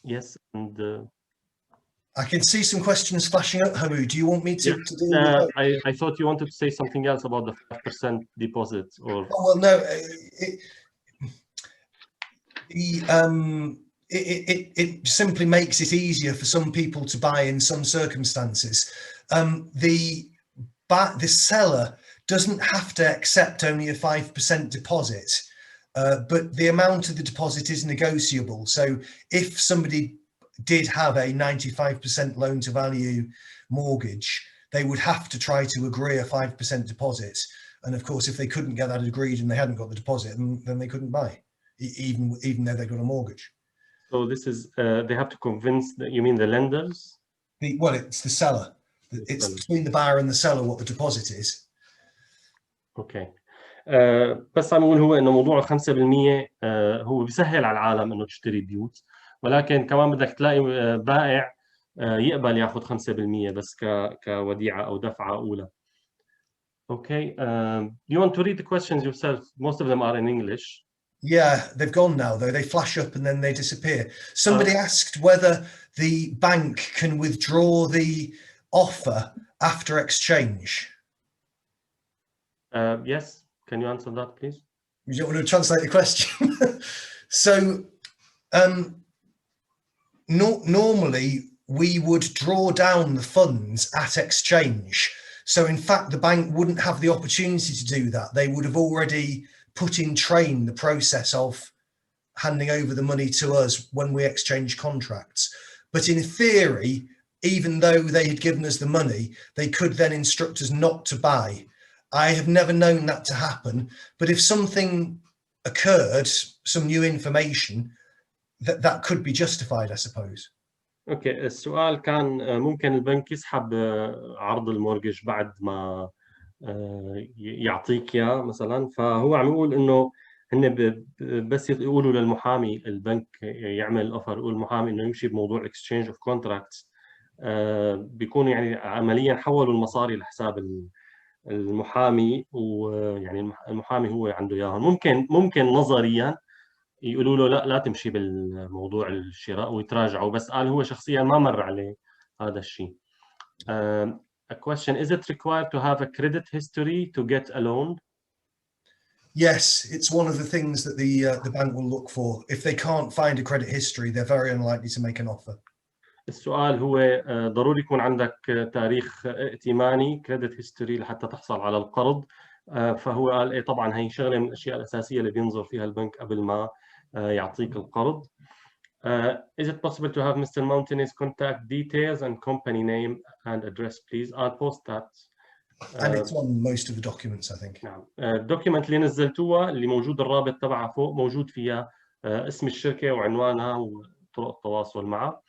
Yes, and I can see some questions flashing up, Hamu. Do you want me to deal with that? I thought you wanted to say something else about the 5% deposit, or... Oh, well, no. It simply makes it easier for some people to buy in some circumstances. The seller doesn't have to accept only a 5% deposit, but the amount of the deposit is negotiable. So if somebody did have a 95% loan to value mortgage, they would have to try to agree a 5% deposit. And of course, if they couldn't get that agreed and they hadn't got the deposit, then they couldn't buy, even though they got a mortgage. So this is, they have to convince, you mean the lenders? Well, it's the seller. It's between the buyer and the seller what the deposit is. Okay. بس عم نقول هو انه موضوع 5% هو بيسهل على العالم انه تشتري بيوت، ولكن كمان بدك تلاقي بائع يقبل ياخذ 5% بس كوديعة او دفعة اولى. Okay. You want to read the questions yourself? Most of them are in English. Yeah, they've gone now, though. They flash up and then they disappear. Somebody asked whether the bank can withdraw the offer after exchange. Yes. Can you answer that, please? You don't want to translate the question? So, normally, we would draw down the funds at exchange. So, in fact, the bank wouldn't have the opportunity to do that. They would have already put in train the process of handing over the money to us when we exchange contracts. But in theory, even though they had given us the money, they could then instruct us not to buy. I have never known that to happen, but if something occurred, some new information, that could be justified, I suppose. اوكي. السؤال كان ممكن البنك يسحب عرض المورجج بعد ما يعطيك اياه مثلا، فهو عم يقول انه هن بس يقولوا للمحامي، البنك يعمل اوفر، يقول المحامي انه يمشي بموضوع اكسشينج اوف كونتراكتس، بيكونوا يعني عمليا حولوا المصاري لحساب المحامي، ويعني المحامي هو عنده اياهم. ممكن نظريا يقولوا له لا تمشي بالموضوع الشراء ويتراجعوا، بس قال هو شخصيا ما مر عليه هذا الشيء. A question: is it required to have a credit history to get a loan? Yes, it's one of the things that the bank will look for. If they can't find a credit history, they're very unlikely to make an offer. السؤال هو ضروري يكون عندك تاريخ ائتماني credit history لحتى تحصل على القرض. فهو قال ايه طبعا هي شغله من الاشياء الاساسيه اللي بينظر فيها البنك قبل ما يعطيك القرض. Is it possible to have Mr. Mounteney's contact details and company name and address, please? I'll post that. And it's on most of the documents, I think. نعم. الدوكيمنت اللي نزلتوها اللي موجود الرابط تبعها فوق، موجود فيها اسم الشركة وعنوانها وطرق التواصل معها.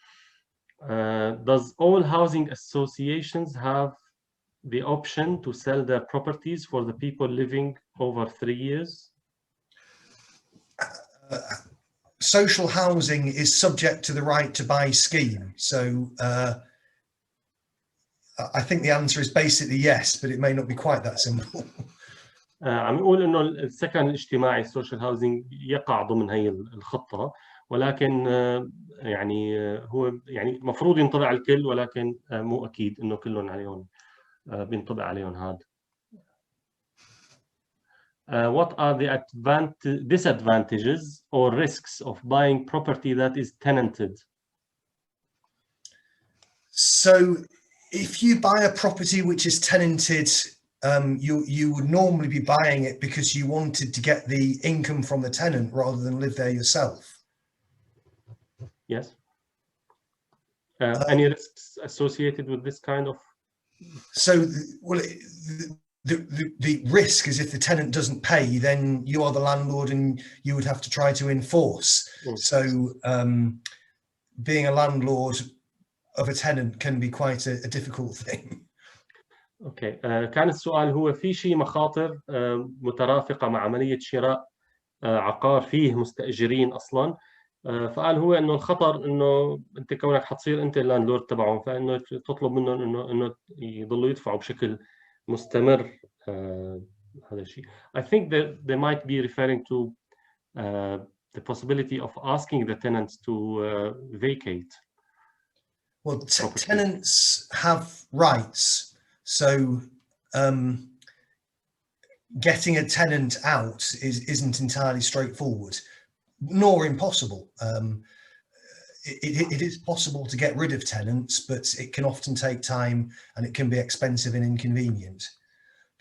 Does all housing associations have the option to sell their properties for the people living over 3 years? Social housing is subject to the right to buy scheme. So I think the answer is basically yes, but it may not be quite that simple. عم يقول انه السكن الاجتماعي السوشيال هاوزنج يقع ضمن هي الخطه، ولكن يعني هو يعني المفروض ينطبق على الكل، ولكن مو اكيد انه كلهم عليهم بينطبق عليهم هذا. what are the disadvantages or risks of buying property that is tenanted? So if you buy a property which is tenanted, you would normally be buying it because you wanted to get the income from the tenant rather than live there yourself. Yes. Any risks associated with this kind of? So, well, the risk is if the tenant doesn't pay, then you are the landlord and you would have to try to enforce. So being a landlord of a tenant can be quite a difficult thing. اوكي كان السؤال هو في شيء مخاطر مترافقة مع عملية شراء عقار فيه مستأجرين اصلا، فقال هو انه الخطر انه انت كونك حتصير انت اللاندلورد تبعهم، فانه تطلب منهم انه يضلوا يدفعوا بشكل مستمر هذا الشيء. I think that they might be referring to the possibility of asking the tenants to vacate. Well, tenants have rights, so getting a tenant out isn't entirely straightforward, nor impossible. It is possible to get rid of tenants, but it can often take time and it can be expensive and inconvenient.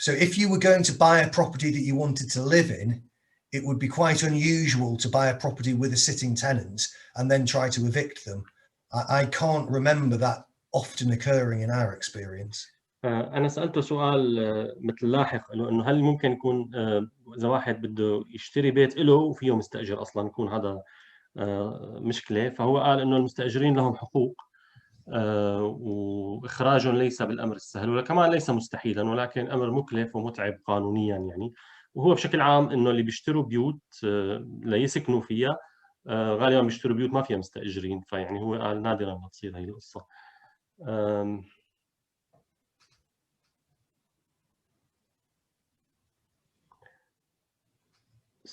So if you were going to buy a property that you wanted to live in, it would be quite unusual to buy a property with a sitting tenant and then try to evict them. I can't remember that often occurring in our experience. أنا سألته سؤال مثل لاحق إنه هل ممكن يكون إذا واحد بده يشتري بيت له وفيه مستأجر أصلاً يكون هذا مشكلة، فهو قال إنه المستأجرين لهم حقوق وإخراجهم ليس بالأمر السهل وكمان ليس مستحيلاً، ولكن أمر مكلف ومتعب قانونياً يعني. وهو بشكل عام إنه اللي بيشتروا بيوت ليسكنوا فيها غالباً بيشتروا بيوت ما فيها مستأجرين، فيعني هو قال نادراً ما تصير هي القصة.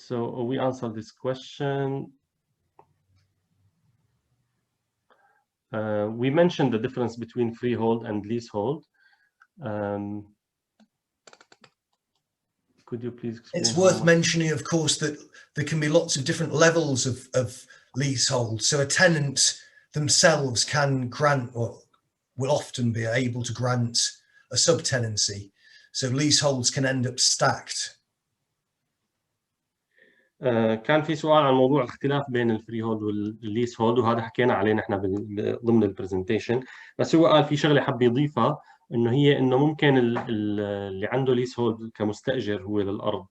So we answered this question. We mentioned the difference between freehold and leasehold. Could you please explain? It's worth mentioning, of course, that there can be lots of different levels of leasehold. So a tenant themselves can grant, or will often be able to grant, a subtenancy. So leaseholds can end up stacked. كان في سؤال عن موضوع الاختلاف بين الفريهولد والليس هولد، وهذا حكينا عليه نحن ضمن البرزنتيشن، بس هو قال في شغله حب يضيفها انه هي انه ممكن اللي عنده ليس هولد كمستاجر هو للارض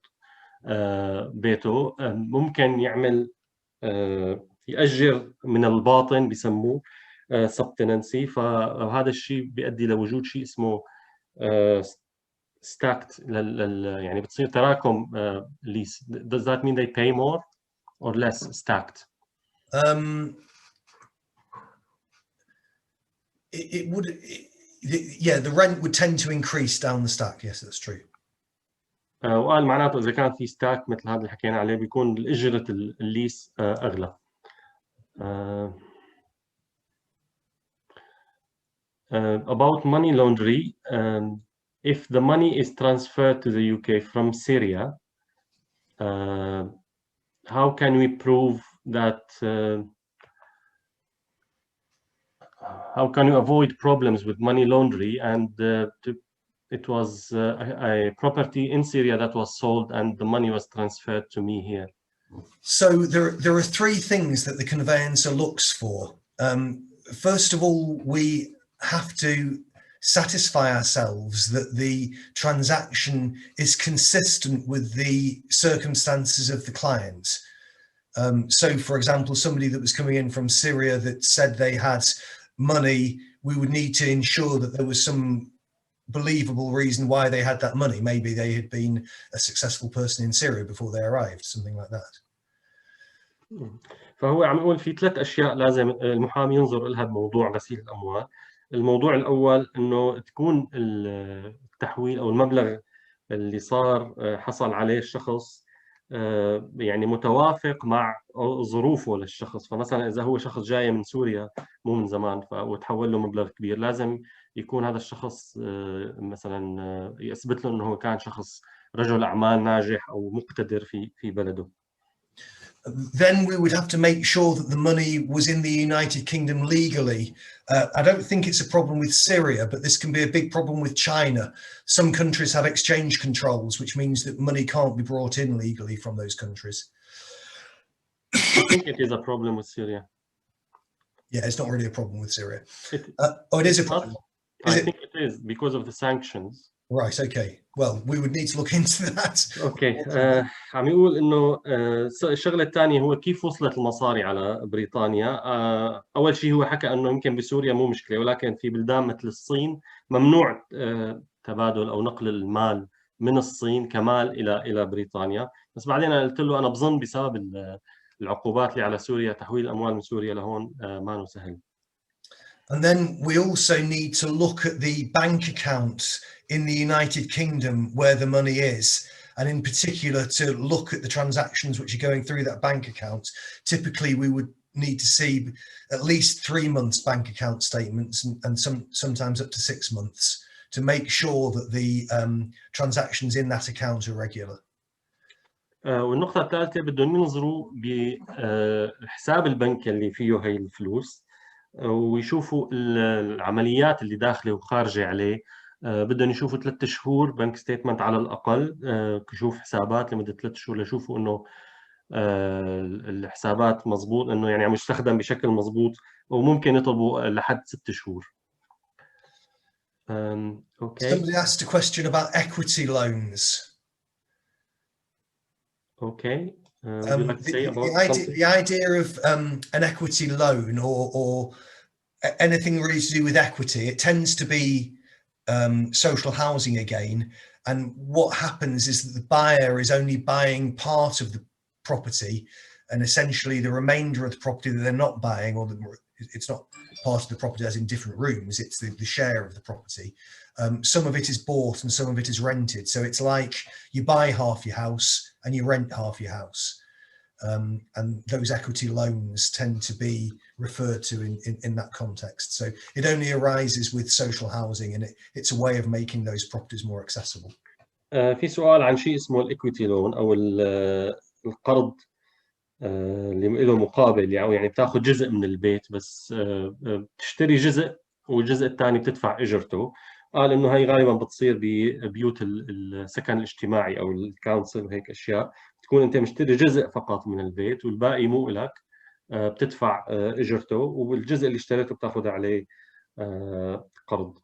بيته ممكن يعمل يأجر من الباطن بسموه سبتننسي، فهذا الشيء بيؤدي لوجود شيء اسمه stacked يعني بتصير تراكم lease. Does that mean they pay more or less stacked? It would, yeah, the rent would tend to increase down the stack. Yes, that's true. وقال معناته إذا كان في stack مثل هذا اللي حكينا عليه بيكون أجرة الليس أغلى. About money laundering, if the money is transferred to the UK from Syria, how can we prove that? How can you avoid problems with money laundering? And it was a property in Syria that was sold, and the money was transferred to me here. So there are three things that the conveyancer looks for. First of all, we have to satisfy ourselves that the transaction is consistent with the circumstances of the client. So, for example, somebody that was coming in from Syria that said they had money, we would need to ensure that there was some believable reason why they had that money. Maybe they had been a successful person in Syria before they arrived, something like that. فهو عم يقول في ثلاث أشياء لازم المحامي ينظر لها بموضوع غسيل الأموال. الموضوع الأول إنه تكون التحويل أو المبلغ اللي صار حصل عليه الشخص يعني متوافق مع ظروفه للشخص. فمثلا إذا هو شخص جاي من سوريا مو من زمان وتحول له مبلغ كبير، لازم يكون هذا الشخص مثلا يثبت له إنه هو كان شخص رجل أعمال ناجح أو مقتدر في بلده. Then we would have to make sure that the money was in the United Kingdom legally. I don't think it's a problem with Syria, but this can be a big problem with China. Some countries have exchange controls, which means that money can't be brought in legally from those countries. I think it is a problem with Syria. Yeah, it's not really a problem with Syria. It is a problem. I think it is because of the sanctions. Right, okay. Well, we would need to look into that. اوكي عم يقول انه الشغله الثانيه هو كيف وصلت المصاري على بريطانيا. اول شيء هو حكى انه يمكن بسوريا مو مشكله، ولكن في بلدان مثل الصين ممنوع تبادل او نقل المال من الصين كمال الى بريطانيا. بس بعدين انا قلت له انا بظن بسبب العقوبات اللي على سوريا تحويل الاموال من سوريا لهون ما هو سهل. And then we also need to look at the bank accounts in the United Kingdom where the money is, and in particular to look at the transactions which are going through that bank account. Typically, we would need to see at least 3 months bank account statements and sometimes up to 6 months to make sure that the transactions in that account are regular. والنقطة الثالثة بدهم ينظروا بحساب البنك اللي فيه هي الفلوس ويشوفوا العمليات اللي داخله وخارجه عليه. بدهم يشوفوا 3 شهور بنك ستيتمنت على الاقل، يشوف حسابات لمده 3 شهور ليشوفوا انه الحسابات مضبوط، انه يعني عم يستخدم بشكل مضبوط، وممكن يطلبوا لحد 6 شهور. Okay. Somebody asked a question about equity loans. Okay. Would you like to say about the idea of an equity loan or anything really to do with equity, it tends to be social housing again. And what happens is that the buyer is only buying part of the property, and essentially the remainder of the property that they're not buying, or it's not part of the property as in different rooms, it's the share of the property. Some of it is bought and some of it is rented. So it's like you buy half your house and you rent half your house. And those equity loans tend to be referred to in that context. So it only arises with social housing, and it's a way of making those properties more accessible. في سؤال عن شيء اسمه الايكويتي لون او القرض اللي له مقابل، يعني بتاخذ جزء من البيت بس بتشتري جزء والجزء الثاني بتدفع اجرته. قال انه هي غالبا بتصير ببيوت السكن الاجتماعي او الكونسل وهيك اشياء، تكون انت مشتري جزء فقط من البيت والباقي مو لك، بتدفع اجرته والجزء اللي اشتريته بتاخذ عليه قرض.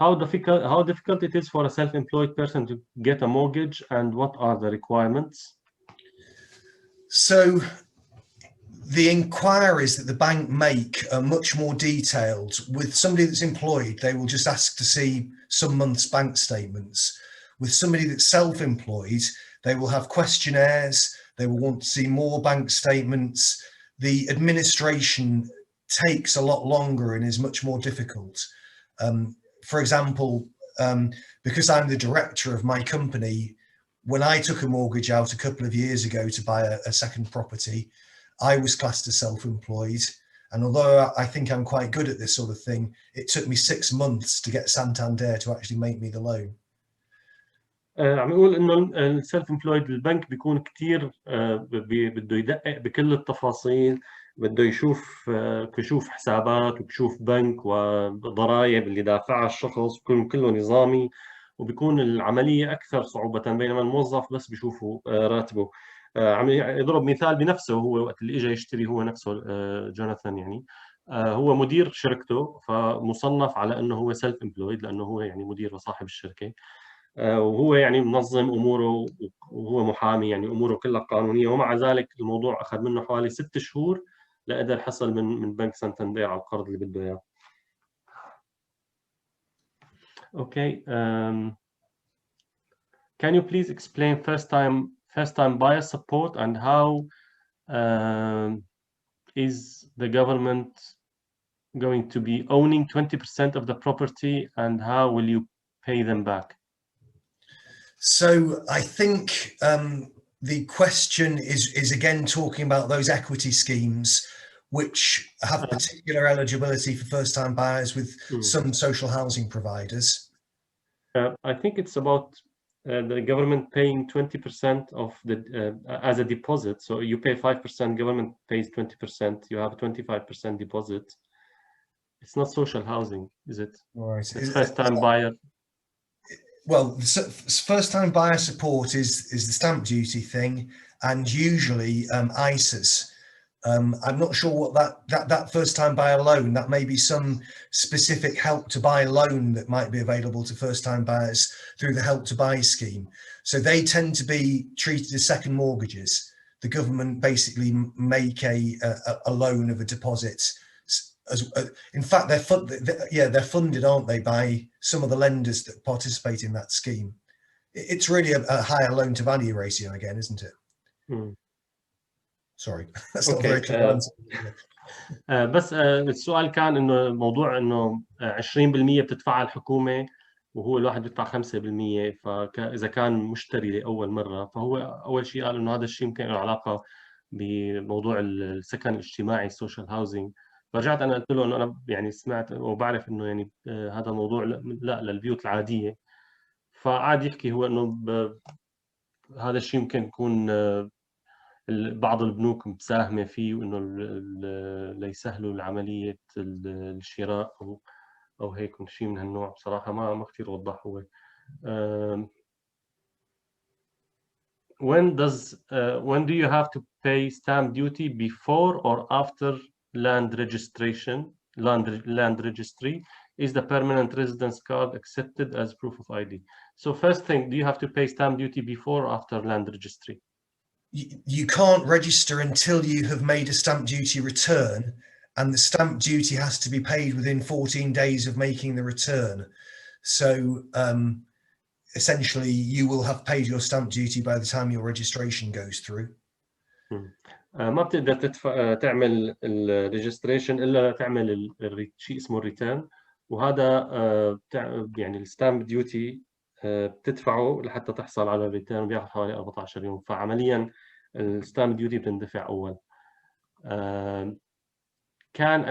How difficult it is for a self-employed person to get a mortgage, and what are the requirements? So the inquiries that the bank make are much more detailed. With somebody that's employed, they will just ask to see some months' bank statements. With somebody that's self-employed, they will have questionnaires, they will want to see more bank statements. The administration takes a lot longer and is much more difficult. For example, because I'm the director of my company, when I took a mortgage out a couple of years ago to buy a second property, I was classed as self-employed. And although I think I'm quite good at this sort of thing, it took me 6 months to get Santander to actually make me the loan. عم يقول انه السيلف امبلويد البنك بيكون كثير بده يدقق بكل التفاصيل، بده يشوف حسابات ويشوف بنك وضرائب اللي دافعها الشخص، كله نظامي، وبيكون العمليه اكثر صعوبه، بينما الموظف بس بيشوفوا راتبه. عم يضرب مثال بنفسه، هو وقت اللي اجى يشتري هو نفسه جوناثان، يعني هو مدير شركته، فمصنف على انه هو سيلف امبلويد لانه هو يعني مدير وصاحب الشركه، وهو يعني منظم اموره وهو محامي، يعني اموره كلها قانونيه، ومع ذلك الموضوع اخذ منه حوالي 6 شهور لقدر حصل من بنك سانتاندير على القرض اللي بده اياه. Okay. Can you please explain first time buyer support and how is the government going to be owning 20% of the property, and how will you pay them back? So I think the question is again talking about those equity schemes which have particular eligibility for first-time buyers with some social housing providers. I think it's about the government paying 20% of the as a deposit. So you pay 5%, government pays 20%. You have a 25% deposit. It's not social housing, is it? Right. It's first-time buyer. Well, first-time buyer support is the stamp duty thing, and usually ISAs. I'm not sure what that first-time buyer loan, that may be some specific help to buy loan that might be available to first-time buyers through the help to buy scheme. So they tend to be treated as second mortgages. The government basically make a loan of a deposit. In fact, they're funded, aren't they, by some of the lenders that participate in that scheme. It's really a higher loan to value ratio again, isn't it? Sorry, that's not very clear answer. بس السؤال كان انه موضوع انه 20% بتدفعها الحكومه وهو الواحد بيدفع 5%، فاذا كان مشتري لاول مره فهو اول شيء قال انه هذا الشيء يمكن له علاقه بموضوع السكن الاجتماعي السوشيال هاوسينج. فرجعت انا قلت له انه انا يعني سمعت وبعرف انه يعني هذا الموضوع لا للبيوت العاديه. فقعد يحكي هو انه هذا الشيء يمكن يكون بعض البنوك مساهمة فيه، وإنه ليسهلوا عملية الشراء أو هيك شيء من هالنوع. بصراحة ما كثير وضح هو. When do you have to pay stamp duty, before or after land registration? Land registry. Is the permanent residence card accepted as proof of ID? So first thing, do you have to pay stamp duty before or after land registry? You can't register until you have made a stamp duty return, and the stamp duty has to be paid within 14 days of making the return. So essentially you will have paid your stamp duty by the time your registration goes through. ما بتقدر تعمل الريجستريشن الا تعمل شيء اسمه الريتيرن، وهذا يعني الستامب ديوتي بتدفعه لحتى تحصل على الريتيرن، بياخذ حوالي 14 يوم. فعمليا الستامب ديوتي بتندفع اول. Can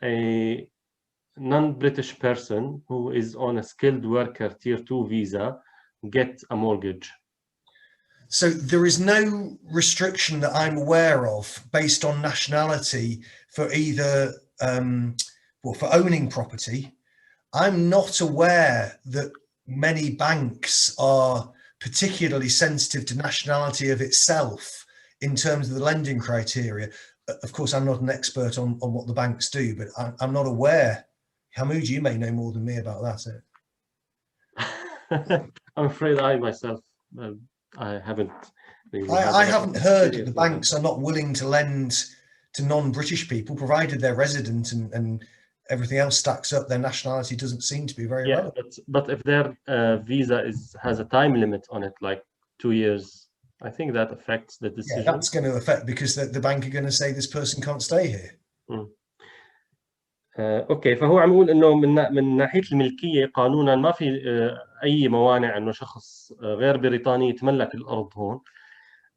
a non-British person who is on a skilled worker tier 2 visa get a mortgage? So there is no restriction that I'm aware of based on nationality for either for owning property. I'm not aware that many banks are particularly sensitive to nationality of itself in terms of the lending criteria. Of course, I'm not an expert on what the banks do, but I'm not aware. Hamoud, you may know more than me about that. I'm afraid I myself, I haven't. I haven't heard that the banks are not willing to lend to non-British people, provided they're resident and everything else stacks up. Their nationality doesn't seem to be very relevant. But if their visa has a time limit on it, like 2 years, I think that affects the decision. Yeah, that's going to affect, because the bank are going to say this person can't stay here. اوكي، فهو عم يقول انه من ناحيه الملكيه قانونا ما في اي موانع انه شخص غير بريطاني يتملك الارض هون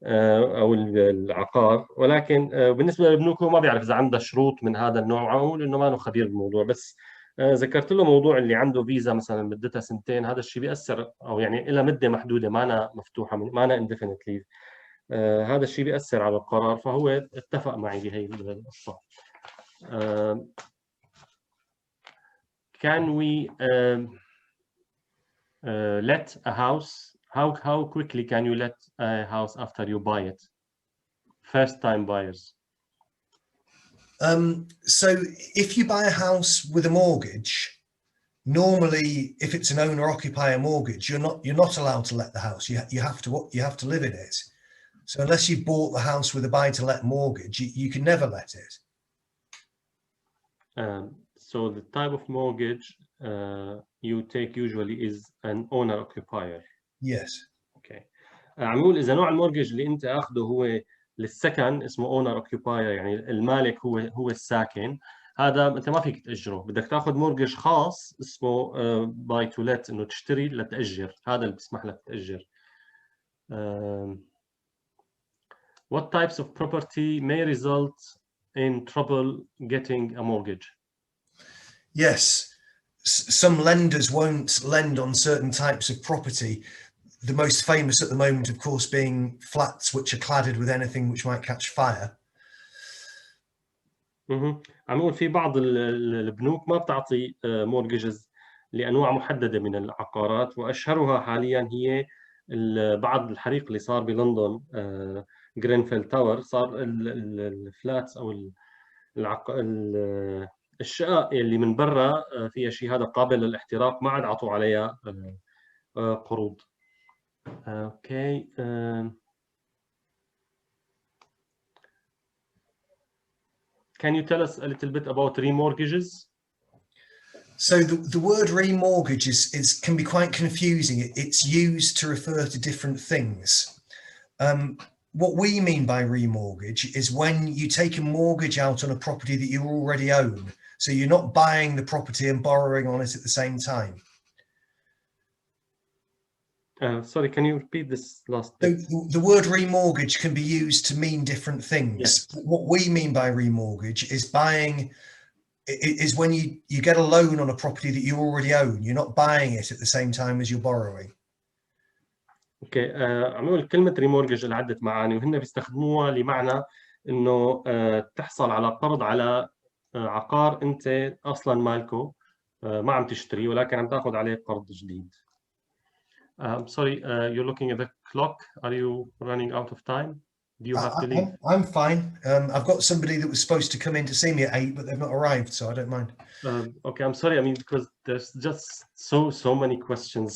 او العقار، ولكن بالنسبه للبنوك هو ما بيعرف اذا عنده شروط من هذا النوع. وعم يقول انه ما له خبير بالموضوع، بس ذكرت له موضوع اللي عنده فيزا مثلا مدتها 2 سنين، هذا الشيء بياثر، او يعني لها مده محدوده، ما أنا مفتوحه، ما أنا indefinite leave. هذا الشيء بياثر على القرار، فهو اتفق معي بهي القصه. Can we let a house? How quickly can you let a house after you buy it? First-time buyers. So if you buy a house with a mortgage, normally if it's an owner-occupier mortgage, you're not allowed to let the house. You have to live in it. So unless you bought the house with a buy-to-let mortgage, you can never let it. So the type of mortgage you take usually is an owner-occupier. Yes. Okay. عم يقول إذا نوع المورجج اللي أنت أخذه هو للسكن اسمه owner-occupier، يعني المالك هو الساكن، هذا أنت ما فيك تأجره. بدك تأخذ مورجج خاص اسمه buy to let، إنه تشتري لتأجر، هذا اللي بيسمح لك تأجر. What types of property may result in trouble getting a mortgage? Yes. some lenders won't lend on certain types of property. The most famous at the moment, of course, being flats which are cladded with anything which might catch fire. عم نقول في بعض البنوك ما بتعطي مورججز لأنواع محددة من العقارات، وأشهرها حاليا هي بعد الحريق اللي صار بلندن، جرينفيل تاور، صار الفلاتس أو الشقق اللي من برا فيها شيء هذا قابل للاحتراق ما عاد عطوا عليها قروض. Okay. Can you tell us a little bit about remortgages? So the word remortgage can be quite confusing. It's used to refer to different things. What we mean by remortgage is when you take a mortgage out on a property that you already own. So you're not buying the property and borrowing on it at the same time. Sorry, can you repeat this last bit? The word remortgage can be used to mean different things. Yes. What we mean by remortgage is when you get a loan on a property that you already own. You're not buying it at the same time as you're borrowing. اوكي. عم نقول كلمة ريمورجج لعدة معاني، وهن بيستخدموها لمعنى انه تحصل على قرض على عقار انت اصلا مالكه، ما عم تشتري ولكن عم تاخذ عليه قرض جديد. Sorry, you're looking at the clock. Are you running out of time? Do you have to leave? I'm fine. I've got somebody that was supposed to come in to see me at 8, but they've not arrived, so I don't mind. Okay, I'm sorry. I mean, because there's just so many questions.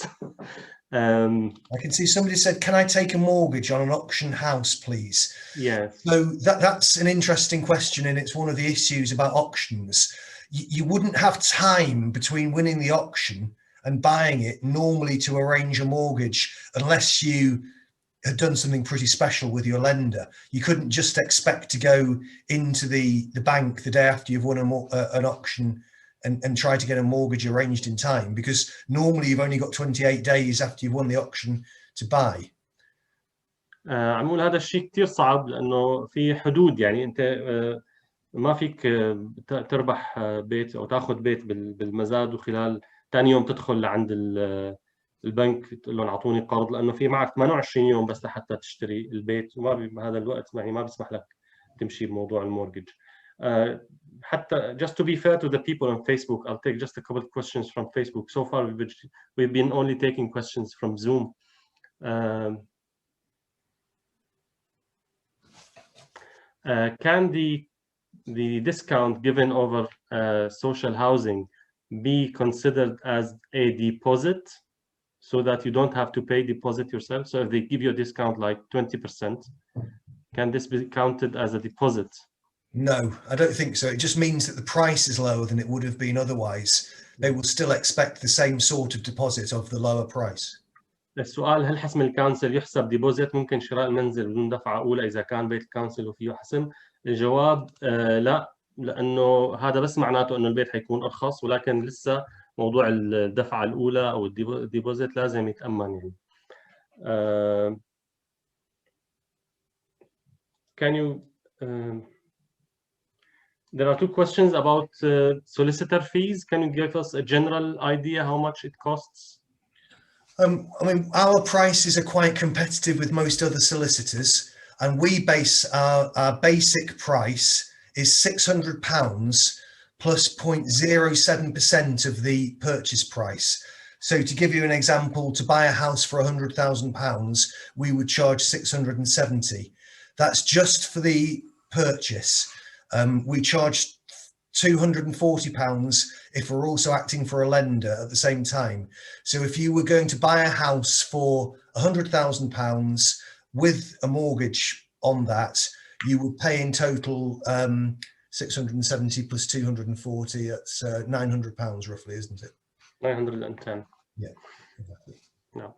I can see somebody said, "Can I take a mortgage on an auction house, please?" Yes. So that's an interesting question, and it's one of the issues about auctions. You wouldn't have time between winning the auction and buying it normally to arrange a mortgage unless you had done something pretty special with your lender. You couldn't just expect to go into the bank the day after you've won an auction and try to get a mortgage arranged in time, because normally you've only got 28 days after you've won the auction to buy. عم نقول هذا الشيء كتير صعب لأنه في حدود، يعني أنت ما فيك تربح بيت أو تاخذ بيت بالمزاد وخلال ثاني يوم تدخل لعند البنك تقول لهم اعطوني قرض، لانه في معك 28 يوم بس لحتى تشتري البيت، وما هذا الوقت يعني ما بيسمح لك تمشي بموضوع المورجج. حتى just to be fair to the people on Facebook, I'll take just a couple of questions from Facebook. So far we've been only taking questions from Zoom. Can the discount given over social housing be considered as a deposit, so that you don't have to pay deposit yourself? So if they give you a discount like 20%, can this be counted as a deposit? No, I don't think so. It just means that the price is lower than it would have been otherwise. They will still expect the same sort of deposit of the lower price. السؤال: هل حسم الكونسل يحسب ديبوزيت؟ ممكن شراء المنزل بدون دفعة أولى إذا كان بيت الكونسل وفيه حسم؟ الجواب لا، لأنه هذا بس معناته إنه البيت حيكون أرخص، ولكن لسه موضوع الدفعة الأولى أو الديبوزيت لازم يتأمن يعني. Can you there are two questions about solicitor fees. Can you give us a general idea how much it costs? I mean, our prices are quite competitive with most other solicitors, and we base our basic price is £600 plus 0.07% of the purchase price. So to give you an example, to buy a house for £100,000, we would charge 670. That's just for the purchase. We charge £240 if we're also acting for a lender at the same time. So if you were going to buy a house for £100,000 with a mortgage on that, you would pay in total 670 plus 240. That's £900 roughly, isn't it? 910. Yeah, exactly. نعم.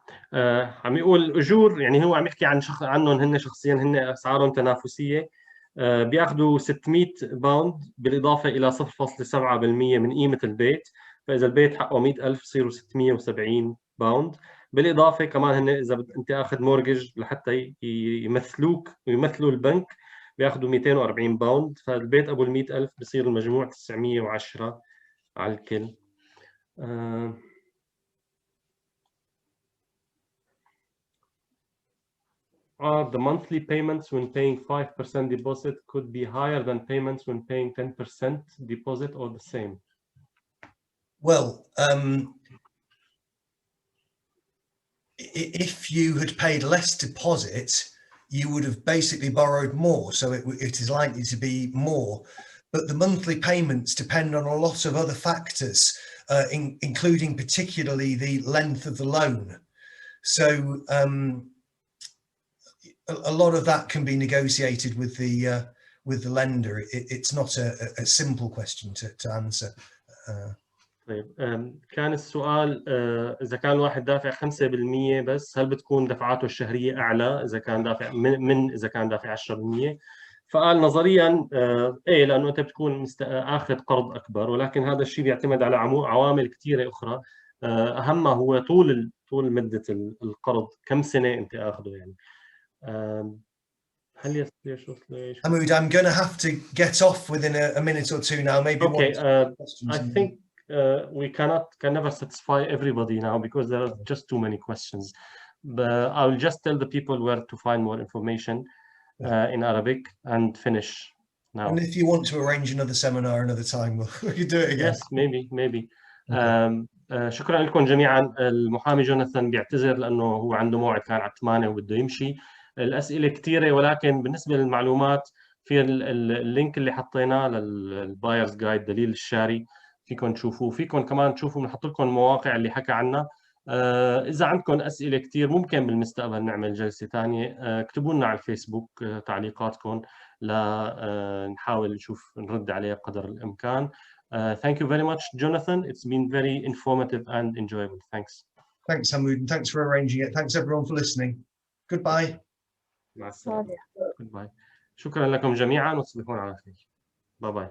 عم يقول الأجور، يعني هو عم يحكي عنهم هن شخصيا، هن أسعارهم تنافسية. بياخذوا 600 باوند بالإضافة إلى 0.7% من قيمة البيت، فإذا البيت حقه 100,000 بصيروا 670 باوند. بالإضافة كمان هن إذا أنت أخذ مورجج لحتى يمثلوك ويمثلوا البنك بياخذوا 240 باوند، فالبيت أبو 100,000 بصير المجموع 910 على الكل. The monthly payments when paying 5% deposit could be higher than payments when paying 10% deposit or the same. Well, if you had paid less deposit, you would have basically borrowed more, so it is likely to be more. But the monthly payments depend on a lot of other factors, including particularly the length of the loan. So a lot of that can be negotiated with the lender. It's not a simple question to answer. طيب كان السؤال إذا كان الواحد دافع 5% بس هل بتكون دفعاته الشهرية أعلى إذا كان دافع إذا كان دافع 10%؟ فقال نظريا إيه، لأنه أنت بتكون آخذ قرض أكبر، ولكن هذا الشيء بيعتمد على عوامل كثيرة أخرى، أهمها هو طول مدة القرض، كم سنة أنت آخذه يعني. هل يستطيع Hamoud, I'm going to have to get off within a minute or two now. Maybe okay. Questions. I think we can never satisfy everybody now because there are just too many questions. But I will just tell the people where to find more information in Arabic and finish now. And if you want to arrange another seminar another time, we could do it again. Yes, maybe. Okay. شكرا لكم جميعا. المحامي جوناثان بيعتذر لأنه هو عنده موعد كان على 8 وبده يمشي. الأسئلة كثيرة، ولكن بالنسبة للمعلومات في اللينك اللي حطيناه للبايرز جايد دليل الشاري فيكم تشوفوه. فيكم كمان تشوفوا بنحط لكم المواقع اللي حكى عنها. إذا عندكم أسئلة كثير ممكن بالمستقبل نعمل جلسة ثانية. اكتبوا لنا على الفيسبوك تعليقاتكم نحاول نشوف نرد عليها قدر الإمكان. Thank you very much, Jonathan. It's been very informative and enjoyable. Thanks. Thanks, Hamoud, and thanks for arranging it. Thanks everyone for listening. Goodbye. مع السلامة. Goodbye. شكرا لكم جميعا وتصبحون على خير. باي باي.